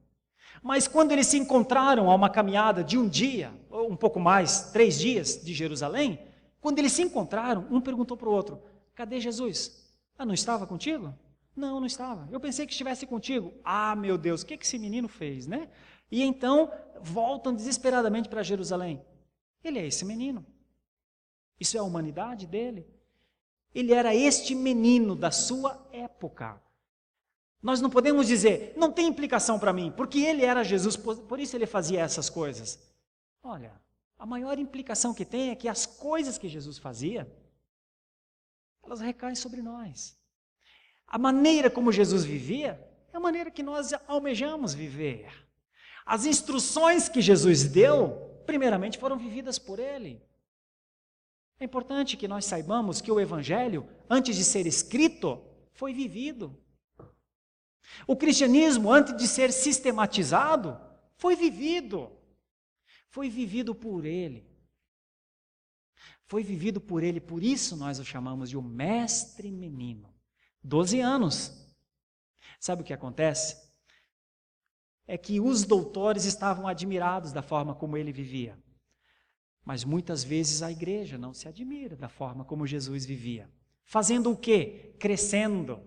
Mas quando eles se encontraram a uma caminhada de um dia, ou um pouco mais, 3 dias de Jerusalém, quando eles se encontraram, um perguntou para o outro, cadê Jesus? Não estava contigo? Não, não estava. Eu pensei que estivesse contigo. Meu Deus, o que esse menino fez, né? E então, voltam desesperadamente para Jerusalém. Ele é esse menino. Isso é a humanidade dele. Ele era este menino da sua época. Nós não podemos dizer, não tem implicação para mim, porque ele era Jesus, por isso ele fazia essas coisas. Olha, a maior implicação que tem é que as coisas que Jesus fazia, elas recaem sobre nós. A maneira como Jesus vivia é a maneira que nós almejamos viver. As instruções que Jesus deu, primeiramente foram vividas por ele. É importante que nós saibamos que o Evangelho, antes de ser escrito, foi vivido. O cristianismo, antes de ser sistematizado, foi vivido. Foi vivido por ele. Foi vivido por ele, por isso nós o chamamos de o mestre menino. 12 anos. Sabe o que acontece? É que os doutores estavam admirados da forma como ele vivia. Mas muitas vezes a igreja não se admira da forma como Jesus vivia. Fazendo o quê? Crescendo.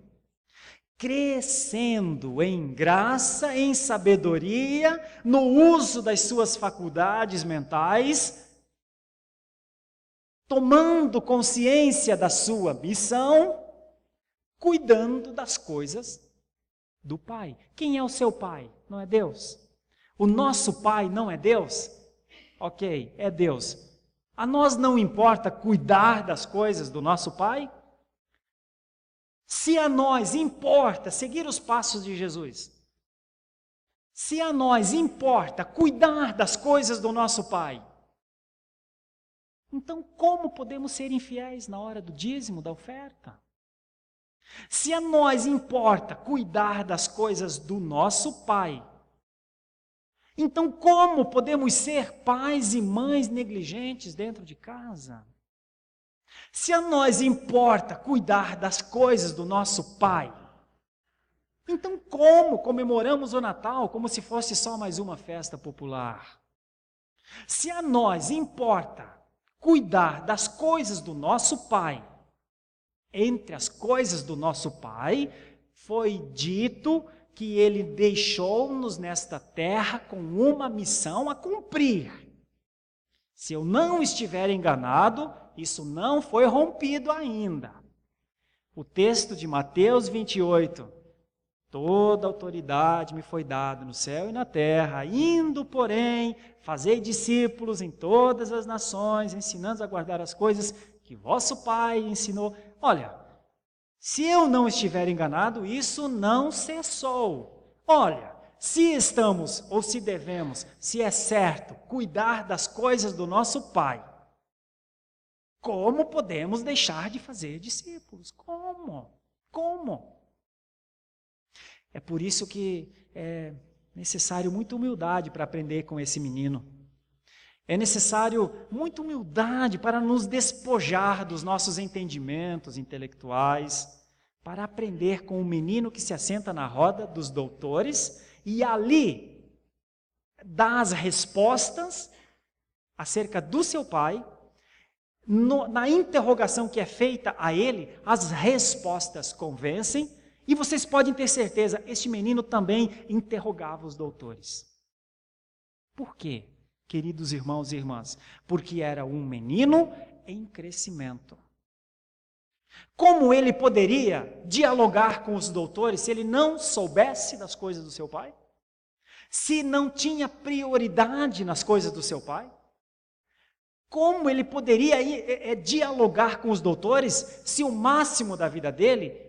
Crescendo em graça, em sabedoria, no uso das suas faculdades mentais, tomando consciência da sua missão, cuidando das coisas do Pai. Quem é o seu Pai? Não é Deus? O nosso Pai não é Deus? Ok, é Deus. A nós não importa cuidar das coisas do nosso Pai? Se a nós importa seguir os passos de Jesus, se a nós importa cuidar das coisas do nosso Pai, então como podemos ser infiéis na hora do dízimo, da oferta? Se a nós importa cuidar das coisas do nosso Pai, então como podemos ser pais e mães negligentes dentro de casa? Se a nós importa cuidar das coisas do nosso Pai, então como comemoramos o Natal como se fosse só mais uma festa popular? Se a nós importa cuidar das coisas do nosso Pai, entre as coisas do nosso Pai, foi dito que Ele deixou-nos nesta terra com uma missão a cumprir. Se eu não estiver enganado, isso não foi rompido ainda. O texto de Mateus 28, toda autoridade me foi dada no céu e na terra, indo, porém, fazei discípulos em todas as nações, ensinando a guardar as coisas que vosso Pai ensinou. Olha, se eu não estiver enganado, isso não cessou. Olha, se estamos ou se devemos, se é certo, cuidar das coisas do nosso Pai, como podemos deixar de fazer discípulos? Como? Como? É por isso que é necessário muita humildade para aprender com esse menino. É necessário muita humildade para nos despojar dos nossos entendimentos intelectuais, para aprender com o menino que se assenta na roda dos doutores e ali dá as respostas acerca do seu Pai. Na interrogação que é feita a ele, as respostas convencem, e vocês podem ter certeza, este menino também interrogava os doutores. Por quê, queridos irmãos e irmãs? Porque era um menino em crescimento. Como ele poderia dialogar com os doutores se ele não soubesse das coisas do seu Pai? Se não tinha prioridade nas coisas do seu Pai? Como ele poderia dialogar com os doutores se o máximo da vida dele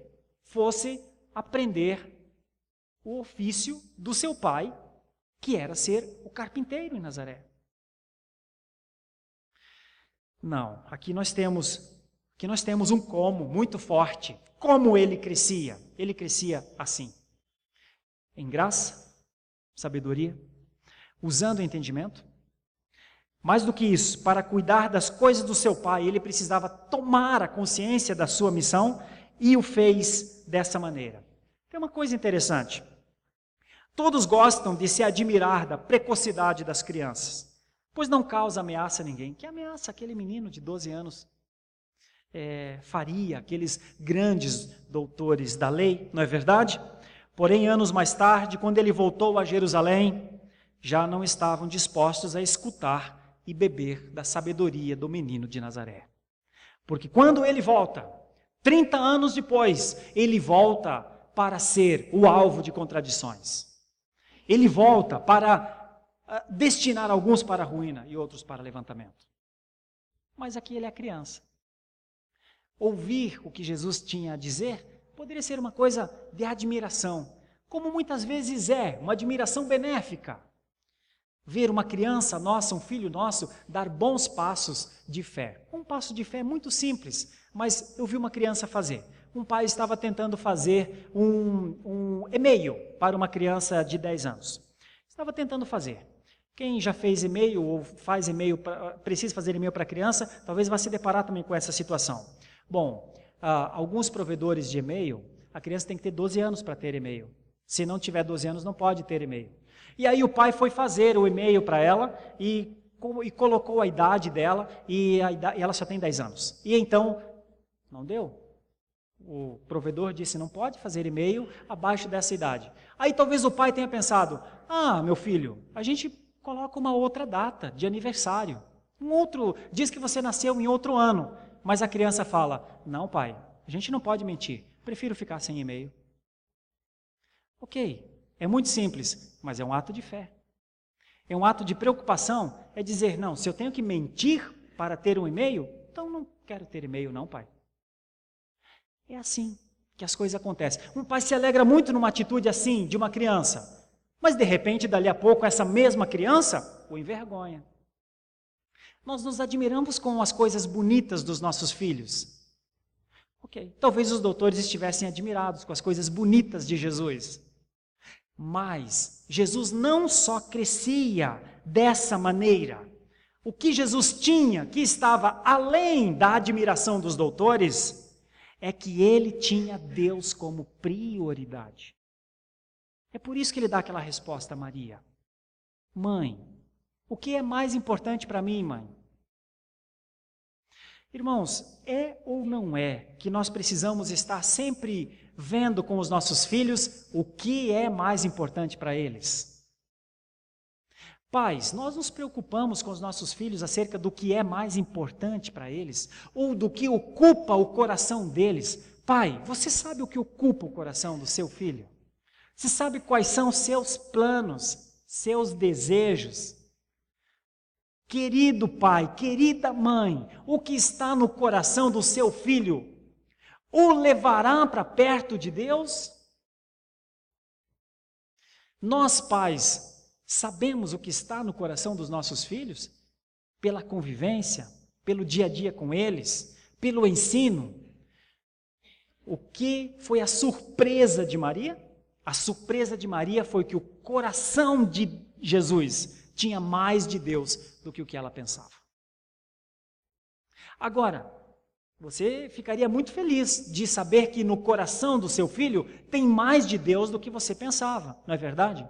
fosse aprender o ofício do seu pai, que era ser o carpinteiro em Nazaré? Não, aqui nós temos um como muito forte. Como ele crescia? Ele crescia assim, em graça, sabedoria, usando o entendimento. Mais do que isso, para cuidar das coisas do seu Pai, ele precisava tomar a consciência da sua missão e o fez dessa maneira. Tem uma coisa interessante. Todos gostam de se admirar da precocidade das crianças, pois não causa ameaça a ninguém. Que ameaça aquele menino de 12 anos faria, aqueles grandes doutores da lei, não é verdade? Porém, anos mais tarde, quando ele voltou a Jerusalém, já não estavam dispostos a escutar e beber da sabedoria do menino de Nazaré. Porque quando ele volta, 30 anos depois, ele volta para ser o alvo de contradições. Ele volta para destinar alguns para a ruína e outros para levantamento. Mas aqui ele é criança. Ouvir o que Jesus tinha a dizer poderia ser uma coisa de admiração, como muitas vezes é, uma admiração benéfica. Ver uma criança nossa, um filho nosso, dar bons passos de fé. Um passo de fé muito simples, mas eu vi uma criança fazer. Um pai estava tentando fazer um e-mail para uma criança de 10 anos. Estava tentando fazer. Quem já fez e-mail ou faz e-mail, precisa fazer e-mail para criança, talvez vá se deparar também com essa situação. Bom, alguns provedores de e-mail, a criança tem que ter 12 anos para ter e-mail. Se não tiver 12 anos, não pode ter e-mail. E aí o pai foi fazer o e-mail para ela e colocou a idade dela e ela só tem 10 anos. E então, não deu. O provedor disse, não pode fazer e-mail abaixo dessa idade. Aí talvez o pai tenha pensado, meu filho, a gente coloca uma outra data de aniversário. Diz que você nasceu em outro ano. Mas a criança fala, não pai, a gente não pode mentir, prefiro ficar sem e-mail. Ok, é muito simples, mas é um ato de fé. É um ato de preocupação, é dizer, não, se eu tenho que mentir para ter um e-mail, então não quero ter e-mail não, pai. É assim que as coisas acontecem. Um pai se alegra muito numa atitude assim, de uma criança, mas de repente, dali a pouco, essa mesma criança o envergonha. Nós nos admiramos com as coisas bonitas dos nossos filhos. Ok, talvez os doutores estivessem admirados com as coisas bonitas de Jesus. Mas Jesus não só crescia dessa maneira. O que Jesus tinha, que estava além da admiração dos doutores, é que ele tinha Deus como prioridade. É por isso que ele dá aquela resposta a Maria. Mãe, o que é mais importante para mim, mãe? Irmãos, é ou não é que nós precisamos estar sempre vendo com os nossos filhos o que é mais importante para eles? Pais, nós nos preocupamos com os nossos filhos acerca do que é mais importante para eles, ou do que ocupa o coração deles. Pai, você sabe o que ocupa o coração do seu filho? Você sabe quais são os seus planos, seus desejos? Querido pai, querida mãe, o que está no coração do seu filho o levará para perto de Deus? Nós, pais, sabemos o que está no coração dos nossos filhos? Pela convivência, pelo dia a dia com eles, pelo ensino. O que foi a surpresa de Maria? A surpresa de Maria foi que o coração de Jesus tinha mais de Deus do que o que ela pensava. Agora, você ficaria muito feliz de saber que no coração do seu filho tem mais de Deus do que você pensava, não é verdade?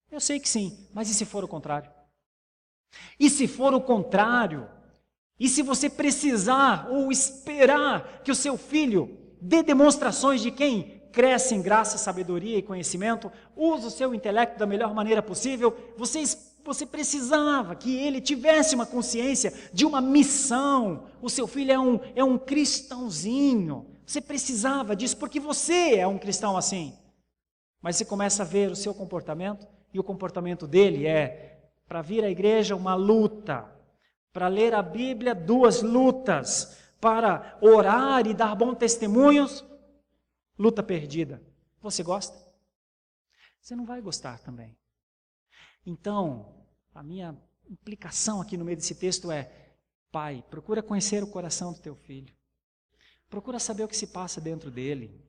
Eu sei que sim, mas e se for o contrário? E se for o contrário? E se você precisar ou esperar que o seu filho dê demonstrações de quem cresce em graça, sabedoria e conhecimento, usa o seu intelecto da melhor maneira possível, você precisava que ele tivesse uma consciência de uma missão. O seu filho é um cristãozinho. Você precisava disso porque você é um cristão assim. Mas você começa a ver o seu comportamento e o comportamento dele é para vir à igreja uma luta, para ler a Bíblia 2 lutas, para orar e dar bons testemunhos, luta perdida. Você gosta? Você não vai gostar também. Então, a minha implicação aqui no meio desse texto é, pai, procura conhecer o coração do teu filho. Procura saber o que se passa dentro dele.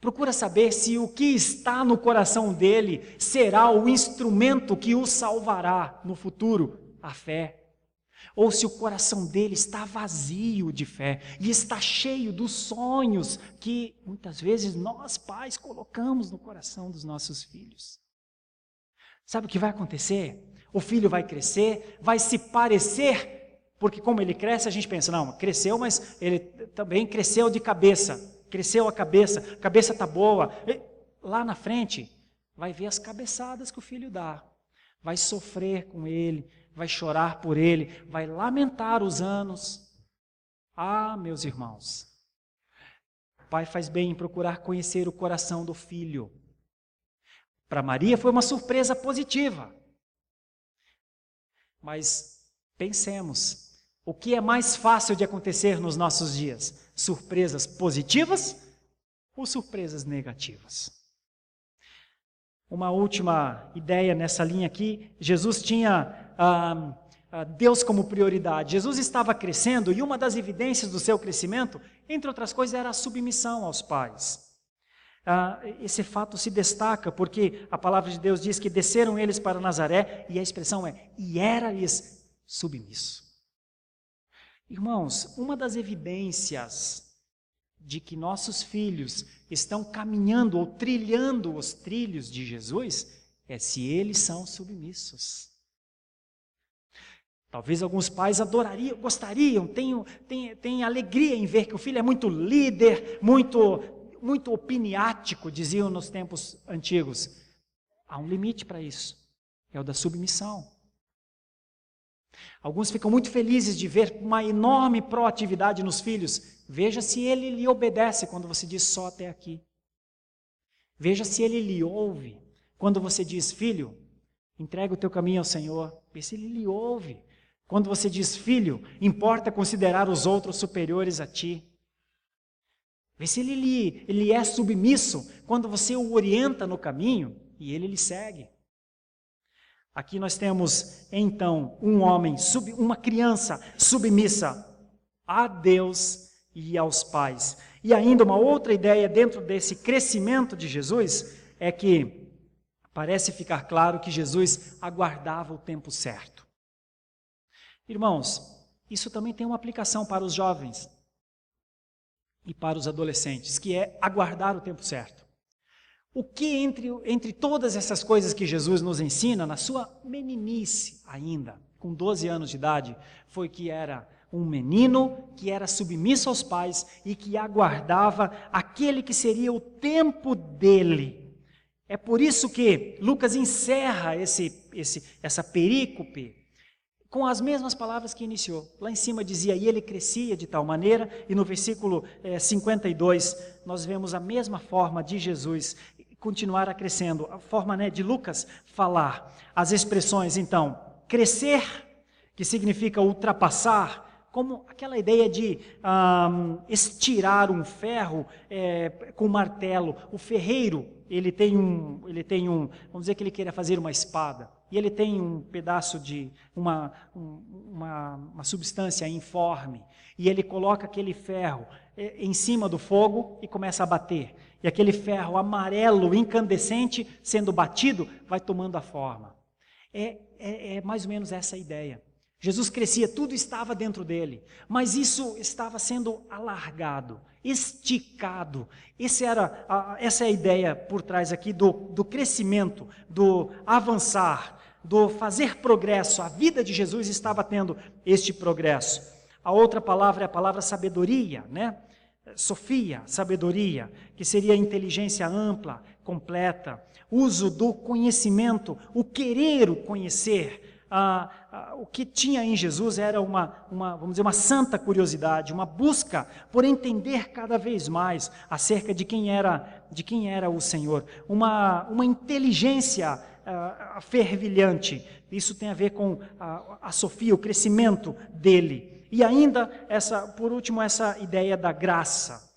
Procura saber se o que está no coração dele será o instrumento que o salvará no futuro, a fé. Ou se o coração dele está vazio de fé e está cheio dos sonhos que muitas vezes nós pais colocamos no coração dos nossos filhos. Sabe o que vai acontecer? O filho vai crescer, vai se parecer, porque como ele cresce a gente pensa, não, cresceu, mas ele também cresceu de cabeça, cresceu a cabeça está boa. E lá na frente vai ver as cabeçadas que o filho dá, vai sofrer com ele, vai chorar por ele, vai lamentar os anos. Meus irmãos, o pai faz bem em procurar conhecer o coração do filho. Para Maria foi uma surpresa positiva. Mas pensemos, o que é mais fácil de acontecer nos nossos dias? Surpresas positivas ou surpresas negativas? Uma última ideia nessa linha aqui, Jesus tinha Deus como prioridade. Jesus estava crescendo e uma das evidências do seu crescimento, entre outras coisas, era a submissão aos pais. Esse fato se destaca porque a palavra de Deus diz que desceram eles para Nazaré e a expressão é, e era-lhes submisso. Irmãos, uma das evidências de que nossos filhos estão caminhando ou trilhando os trilhos de Jesus é se eles são submissos. Talvez alguns pais adorariam, gostariam, têm alegria em ver que o filho é muito líder, muito opiniático, diziam nos tempos antigos. Há um limite para isso, é o da submissão. Alguns ficam muito felizes de ver uma enorme proatividade nos filhos. Veja se ele lhe obedece quando você diz só até aqui. Veja se ele lhe ouve quando você diz, filho, entrega o teu caminho ao Senhor. Vê se ele lhe ouve. Quando você diz, filho, importa considerar os outros superiores a ti. Vê se ele é submisso quando você o orienta no caminho e ele lhe segue. Aqui nós temos, então, uma criança submissa a Deus e aos pais. E ainda uma outra ideia dentro desse crescimento de Jesus é que parece ficar claro que Jesus aguardava o tempo certo. Irmãos, isso também tem uma aplicação para os jovens e para os adolescentes, que é aguardar o tempo certo. O que entre todas essas coisas que Jesus nos ensina, na sua meninice ainda, com 12 anos de idade, foi que era um menino que era submisso aos pais e que aguardava aquele que seria o tempo dele. É por isso que Lucas encerra essa perícope com as mesmas palavras que iniciou. Lá em cima dizia, e ele crescia de tal maneira, e no versículo 52, nós vemos a mesma forma de Jesus continuar a crescendo, a forma de Lucas falar. As expressões, então, crescer, que significa ultrapassar, como aquela ideia de estirar um ferro com martelo. O ferreiro, ele tem um, vamos dizer que ele queira fazer uma espada, e ele tem um pedaço de uma substância informe, e ele coloca aquele ferro em cima do fogo e começa a bater. E aquele ferro amarelo, incandescente, sendo batido, vai tomando a forma. É mais ou menos essa a ideia. Jesus crescia, tudo estava dentro dele, mas isso estava sendo alargado, esticado. Essa é a ideia por trás aqui do crescimento, do avançar, do fazer progresso. A vida de Jesus estava tendo este progresso. A outra palavra é a palavra sabedoria, né? Sofia, sabedoria, que seria inteligência ampla, completa, uso do conhecimento, o querer o conhecer. O que tinha em Jesus era vamos dizer, uma santa curiosidade, uma busca por entender cada vez mais acerca de quem era o Senhor, uma inteligência fervilhante. Isso tem a ver com a Sofia, o crescimento dele. E ainda, por último, essa ideia da graça.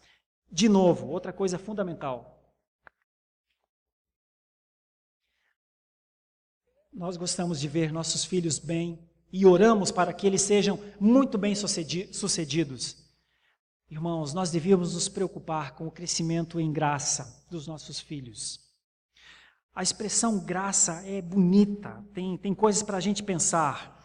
De novo, outra coisa fundamental. Nós gostamos de ver nossos filhos bem e oramos para que eles sejam muito bem sucedidos. Irmãos, nós devíamos nos preocupar com o crescimento em graça dos nossos filhos. A expressão graça é bonita, tem coisas para a gente pensar.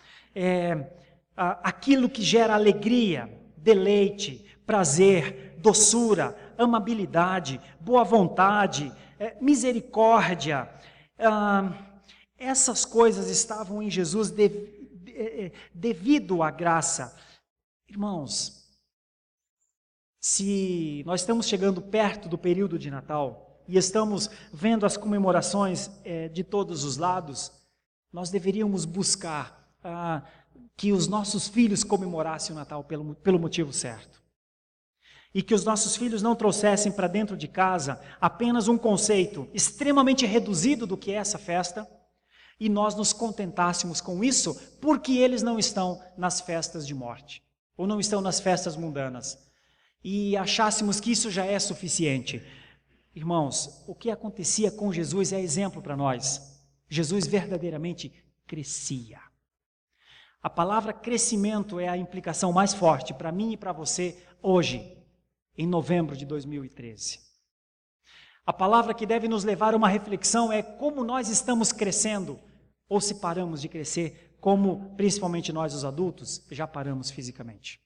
Aquilo que gera alegria, deleite, prazer, doçura, amabilidade, boa vontade, misericórdia. Essas coisas estavam em Jesus devido à graça. Irmãos, se nós estamos chegando perto do período de Natal e estamos vendo as comemorações de todos os lados, nós deveríamos buscar que os nossos filhos comemorassem o Natal pelo motivo certo. E que os nossos filhos não trouxessem para dentro de casa apenas um conceito extremamente reduzido do que é essa festa, e nós nos contentássemos com isso porque eles não estão nas festas de morte, ou não estão nas festas mundanas, e achássemos que isso já é suficiente. Irmãos, o que acontecia com Jesus é exemplo para nós. Jesus verdadeiramente crescia. A palavra crescimento é a implicação mais forte para mim e para você hoje, em novembro de 2013. A palavra que deve nos levar a uma reflexão é como nós estamos crescendo, ou se paramos de crescer, como principalmente nós os adultos, já paramos fisicamente.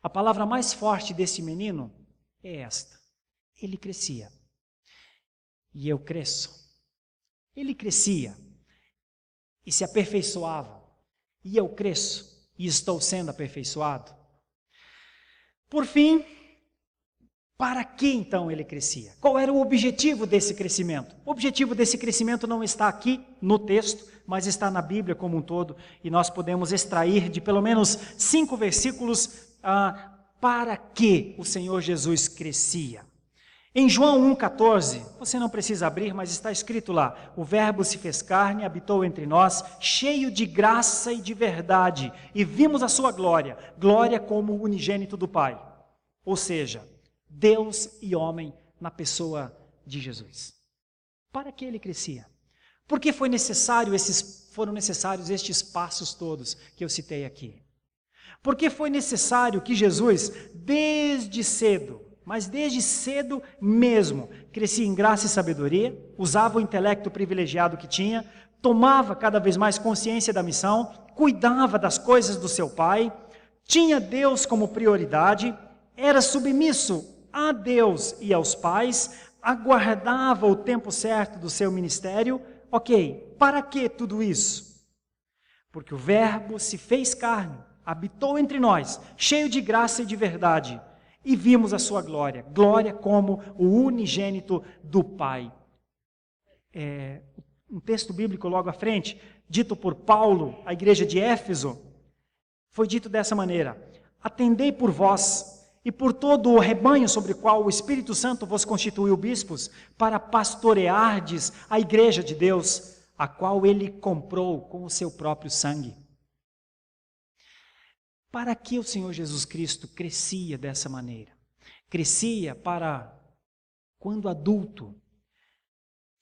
A palavra mais forte desse menino é esta: ele crescia. E eu cresço. Ele crescia e se aperfeiçoava. E eu cresço e estou sendo aperfeiçoado. Por fim, para que então ele crescia? Qual era o objetivo desse crescimento? O objetivo desse crescimento não está aqui no texto, mas está na Bíblia como um todo, e nós podemos extrair de pelo menos 5 versículos para que o Senhor Jesus crescia. Em João 1,14, você não precisa abrir, mas está escrito lá: o Verbo se fez carne, habitou entre nós, cheio de graça e de verdade, e vimos a sua glória, glória como o unigênito do Pai. Ou seja, Deus e homem na pessoa de Jesus. Para que ele crescia? Por que foram necessários estes passos todos que eu citei aqui? Porque foi necessário que Jesus, desde cedo, mas desde cedo mesmo, crescia em graça e sabedoria, usava o intelecto privilegiado que tinha, tomava cada vez mais consciência da missão, cuidava das coisas do seu Pai, tinha Deus como prioridade, era submisso a Deus e aos pais, aguardava o tempo certo do seu ministério. Ok, para que tudo isso? Porque o Verbo se fez carne, habitou entre nós, cheio de graça e de verdade, e vimos a sua glória, glória como o unigênito do Pai. Um texto bíblico logo à frente, dito por Paulo à igreja de Éfeso, foi dito dessa maneira: atendei por vós e por todo o rebanho sobre o qual o Espírito Santo vos constituiu bispos, para pastoreardes a igreja de Deus, a qual ele comprou com o seu próprio sangue. Para que o Senhor Jesus Cristo crescia dessa maneira? Crescia para, quando adulto,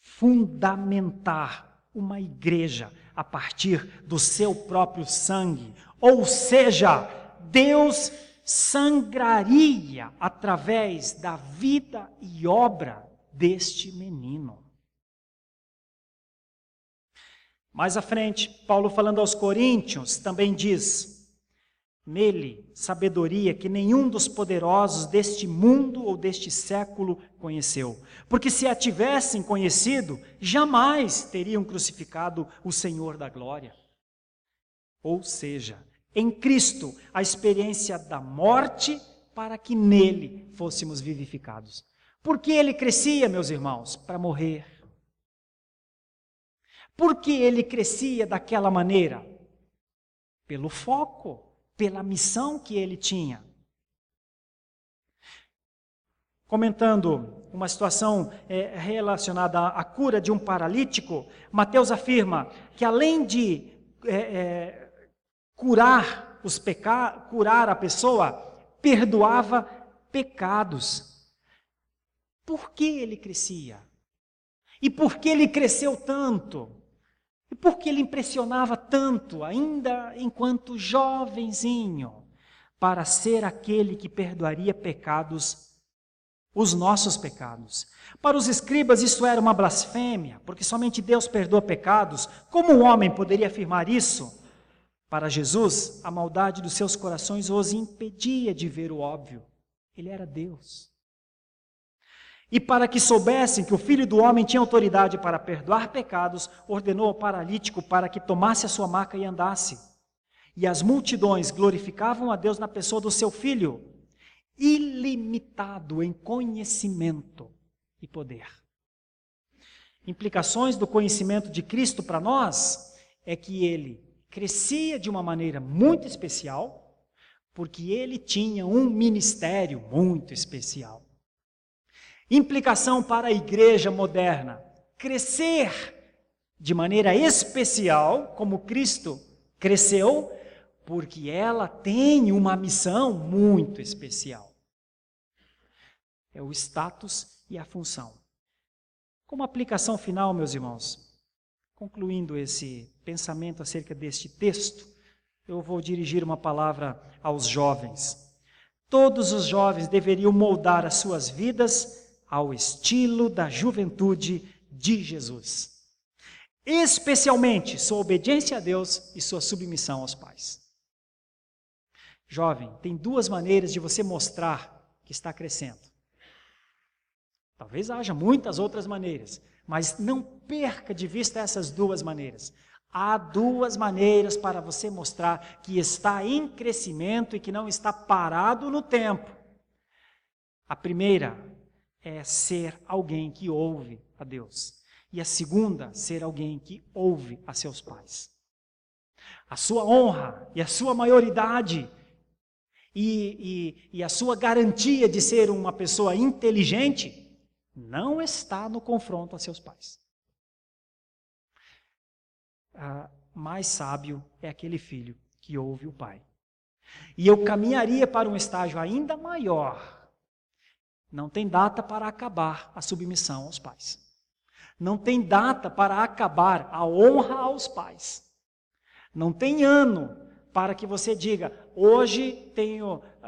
fundamentar uma igreja a partir do seu próprio sangue. Ou seja, Deus sangraria através da vida e obra deste menino. Mais à frente, Paulo falando aos Coríntios também diz: nele, sabedoria que nenhum dos poderosos deste mundo ou deste século conheceu. Porque se a tivessem conhecido, jamais teriam crucificado o Senhor da glória. Ou seja, em Cristo, a experiência da morte para que nele fôssemos vivificados. Por que ele crescia, meus irmãos? Para morrer. Por que ele crescia daquela maneira? Pelo foco, pela missão que ele tinha. Comentando uma situação relacionada à cura de um paralítico, Mateus afirma que além de curar a pessoa, perdoava pecados. Por que ele crescia? E por que ele cresceu tanto? E por que ele impressionava tanto, ainda enquanto jovenzinho, para ser aquele que perdoaria pecados, os nossos pecados? Para os escribas isso era uma blasfêmia, porque somente Deus perdoa pecados. Como um homem poderia afirmar isso? Para Jesus, a maldade dos seus corações os impedia de ver o óbvio. Ele era Deus. E para que soubessem que o Filho do Homem tinha autoridade para perdoar pecados, ordenou ao paralítico para que tomasse a sua maca e andasse. E as multidões glorificavam a Deus na pessoa do seu Filho, ilimitado em conhecimento e poder. Implicações do conhecimento de Cristo para nós é que ele crescia de uma maneira muito especial, porque ele tinha um ministério muito especial. Implicação para a igreja moderna: crescer de maneira especial, como Cristo cresceu, porque ela tem uma missão muito especial. É o status e a função. Como aplicação final, meus irmãos, concluindo esse pensamento acerca deste texto, eu vou dirigir uma palavra aos jovens. Todos os jovens deveriam moldar as suas vidas ao estilo da juventude de Jesus. Especialmente sua obediência a Deus e sua submissão aos pais. Jovem, tem duas maneiras de você mostrar que está crescendo. Talvez haja muitas outras maneiras, mas não perca de vista essas duas maneiras. Há duas maneiras para você mostrar que está em crescimento e que não está parado no tempo. A primeira é ser alguém que ouve a Deus. E a segunda, ser alguém que ouve a seus pais. A sua honra e a sua maioridade e a sua garantia de ser uma pessoa inteligente não está no confronto a seus pais. Mais sábio é aquele filho que ouve o pai. E eu caminharia para um estágio ainda maior. Não tem data para acabar a submissão aos pais. Não tem data para acabar a honra aos pais. Não tem ano para que você diga, hoje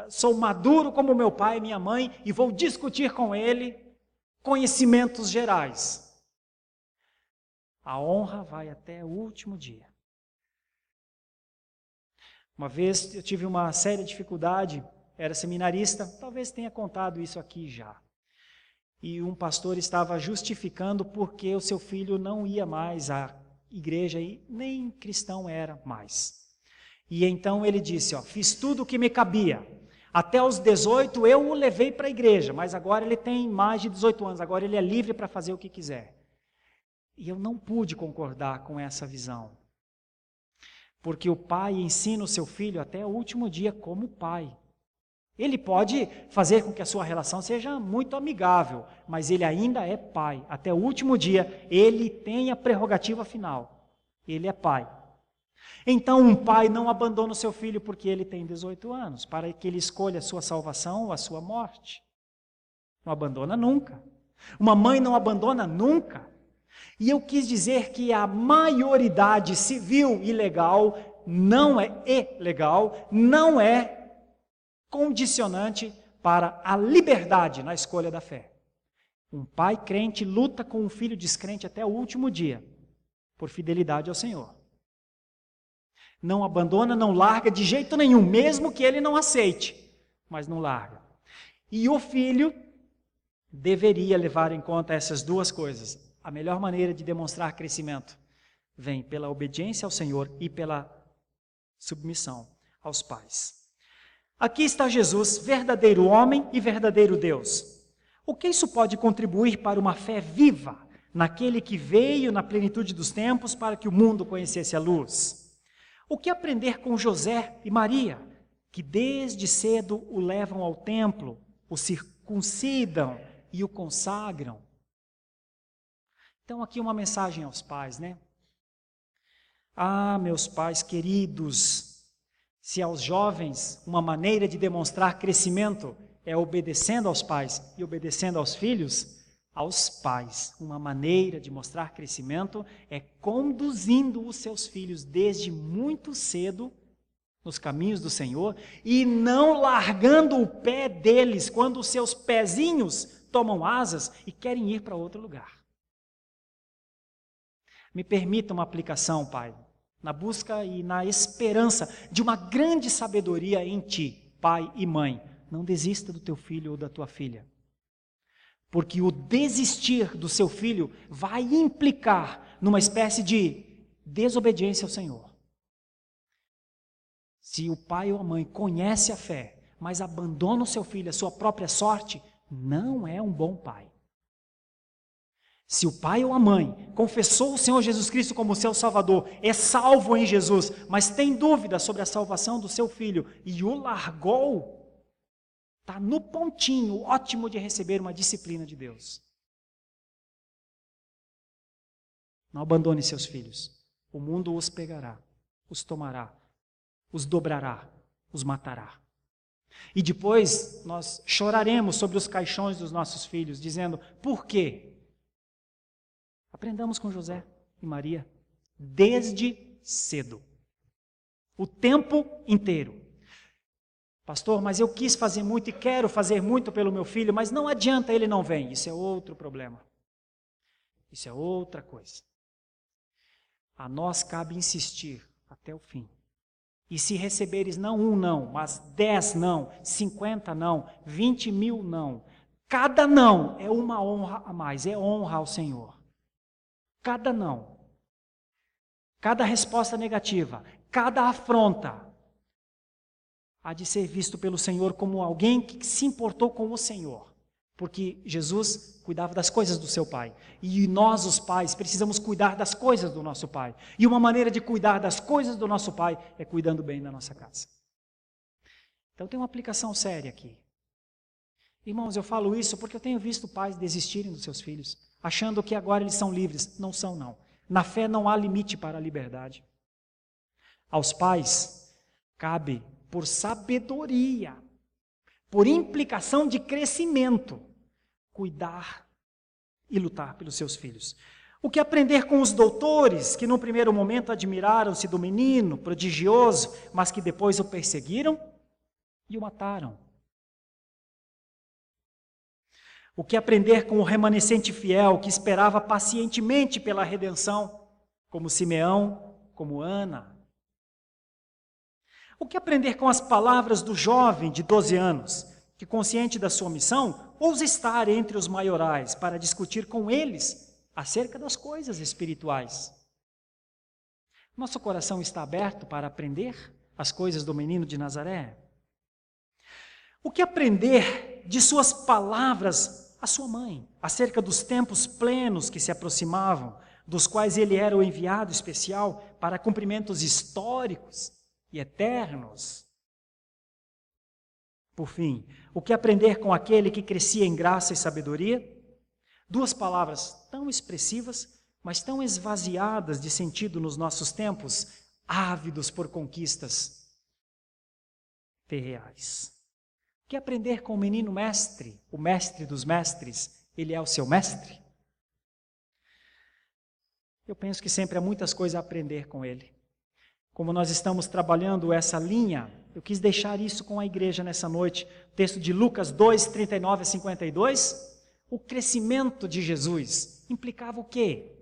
sou maduro como meu pai e minha mãe e vou discutir com ele conhecimentos gerais. A honra vai até o último dia. Uma vez eu tive uma séria dificuldade, era seminarista, talvez tenha contado isso aqui já. E um pastor estava justificando porque o seu filho não ia mais à igreja e nem cristão era mais. E então ele disse, fiz tudo o que me cabia. Até os 18 eu o levei para a igreja, mas agora ele tem mais de 18 anos, agora ele é livre para fazer o que quiser. E eu não pude concordar com essa visão. Porque o pai ensina o seu filho até o último dia como pai. Ele pode fazer com que a sua relação seja muito amigável, mas ele ainda é pai. Até o último dia, ele tem a prerrogativa final. Ele é pai. Então, um pai não abandona o seu filho porque ele tem 18 anos, para que ele escolha a sua salvação ou a sua morte. Não abandona nunca. Uma mãe não abandona nunca. E eu quis dizer que a maioridade civil e legal não é ilegal, não é condicionante para a liberdade na escolha da fé. Um pai crente luta com um filho descrente até o último dia, por fidelidade ao Senhor. Não abandona, não larga de jeito nenhum, mesmo que ele não aceite, mas não larga. E o filho deveria levar em conta essas duas coisas. A melhor maneira de demonstrar crescimento vem pela obediência ao Senhor e pela submissão aos pais. Aqui está Jesus, verdadeiro homem e verdadeiro Deus. O que isso pode contribuir para uma fé viva naquele que veio na plenitude dos tempos para que o mundo conhecesse a luz? O que aprender com José e Maria, que desde cedo o levam ao templo, o circuncidam e o consagram? Então aqui uma mensagem aos pais, né? Meus pais queridos, se aos jovens uma maneira de demonstrar crescimento é obedecendo aos pais e obedecendo aos filhos, aos pais uma maneira de mostrar crescimento é conduzindo os seus filhos desde muito cedo nos caminhos do Senhor e não largando o pé deles quando os seus pezinhos tomam asas e querem ir para outro lugar. Me permita uma aplicação, Pai, na busca e na esperança de uma grande sabedoria em Ti, pai e mãe. Não desista do teu filho ou da tua filha. Porque o desistir do seu filho vai implicar numa espécie de desobediência ao Senhor. Se o pai ou a mãe conhece a fé, mas abandona o seu filho à sua própria sorte, não é um bom pai. Se o pai ou a mãe confessou o Senhor Jesus Cristo como seu Salvador, é salvo em Jesus, mas tem dúvida sobre a salvação do seu filho e o largou, está no pontinho ótimo de receber uma disciplina de Deus. Não abandone seus filhos. O mundo os pegará, os tomará, os dobrará, os matará. E depois nós choraremos sobre os caixões dos nossos filhos, dizendo, por quê? Aprendamos com José e Maria. desde cedo, o tempo inteiro. Pastor, mas eu quis fazer muito e quero fazer muito pelo meu filho, mas não adianta, ele não vem. Isso é outro problema. Isso é outra coisa. A nós cabe insistir até o fim. E se receberes não um não, mas 10 não, 50 não, 20 mil não, cada não é uma honra a mais, é honra ao Senhor. Cada não, cada resposta negativa, cada afronta, há de ser visto pelo Senhor como alguém que se importou com o Senhor. Porque Jesus cuidava das coisas do seu Pai. E nós, os pais, precisamos cuidar das coisas do nosso Pai. E uma maneira de cuidar das coisas do nosso Pai é cuidando bem da nossa casa. Então tem uma aplicação séria aqui. Irmãos, eu falo isso porque eu tenho visto pais desistirem dos seus filhos, achando que agora eles são livres. Não são, não. Na fé não há limite para a liberdade. Aos pais cabe, por sabedoria, por implicação de crescimento, cuidar e lutar pelos seus filhos. O que aprender com os doutores, que no primeiro momento admiraram-se do menino prodigioso, mas que depois o perseguiram e o mataram. O que aprender com o remanescente fiel, que esperava pacientemente pela redenção, como Simeão, como Ana. O que aprender com as palavras do jovem de 12 anos, que, consciente da sua missão, ousa estar entre os maiorais para discutir com eles acerca das coisas espirituais? Nosso coração está aberto para aprender as coisas do menino de Nazaré? O que aprender de suas palavras à sua mãe, acerca dos tempos plenos que se aproximavam, dos quais ele era o enviado especial para cumprimentos históricos e eternos? Por fim, o que aprender com aquele que crescia em graça e sabedoria? Duas palavras tão expressivas, mas tão esvaziadas de sentido nos nossos tempos, ávidos por conquistas terreais. O que aprender com o menino mestre, o mestre dos mestres? Ele é o seu mestre? Eu penso que sempre há muitas coisas a aprender com ele. Como nós estamos trabalhando essa linha, eu quis deixar isso com a igreja nessa noite. Texto de Lucas 2, 39 a 52. O crescimento de Jesus implicava o quê?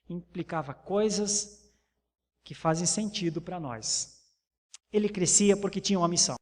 Implicava coisas que fazem sentido para nós. Ele crescia porque tinha uma missão.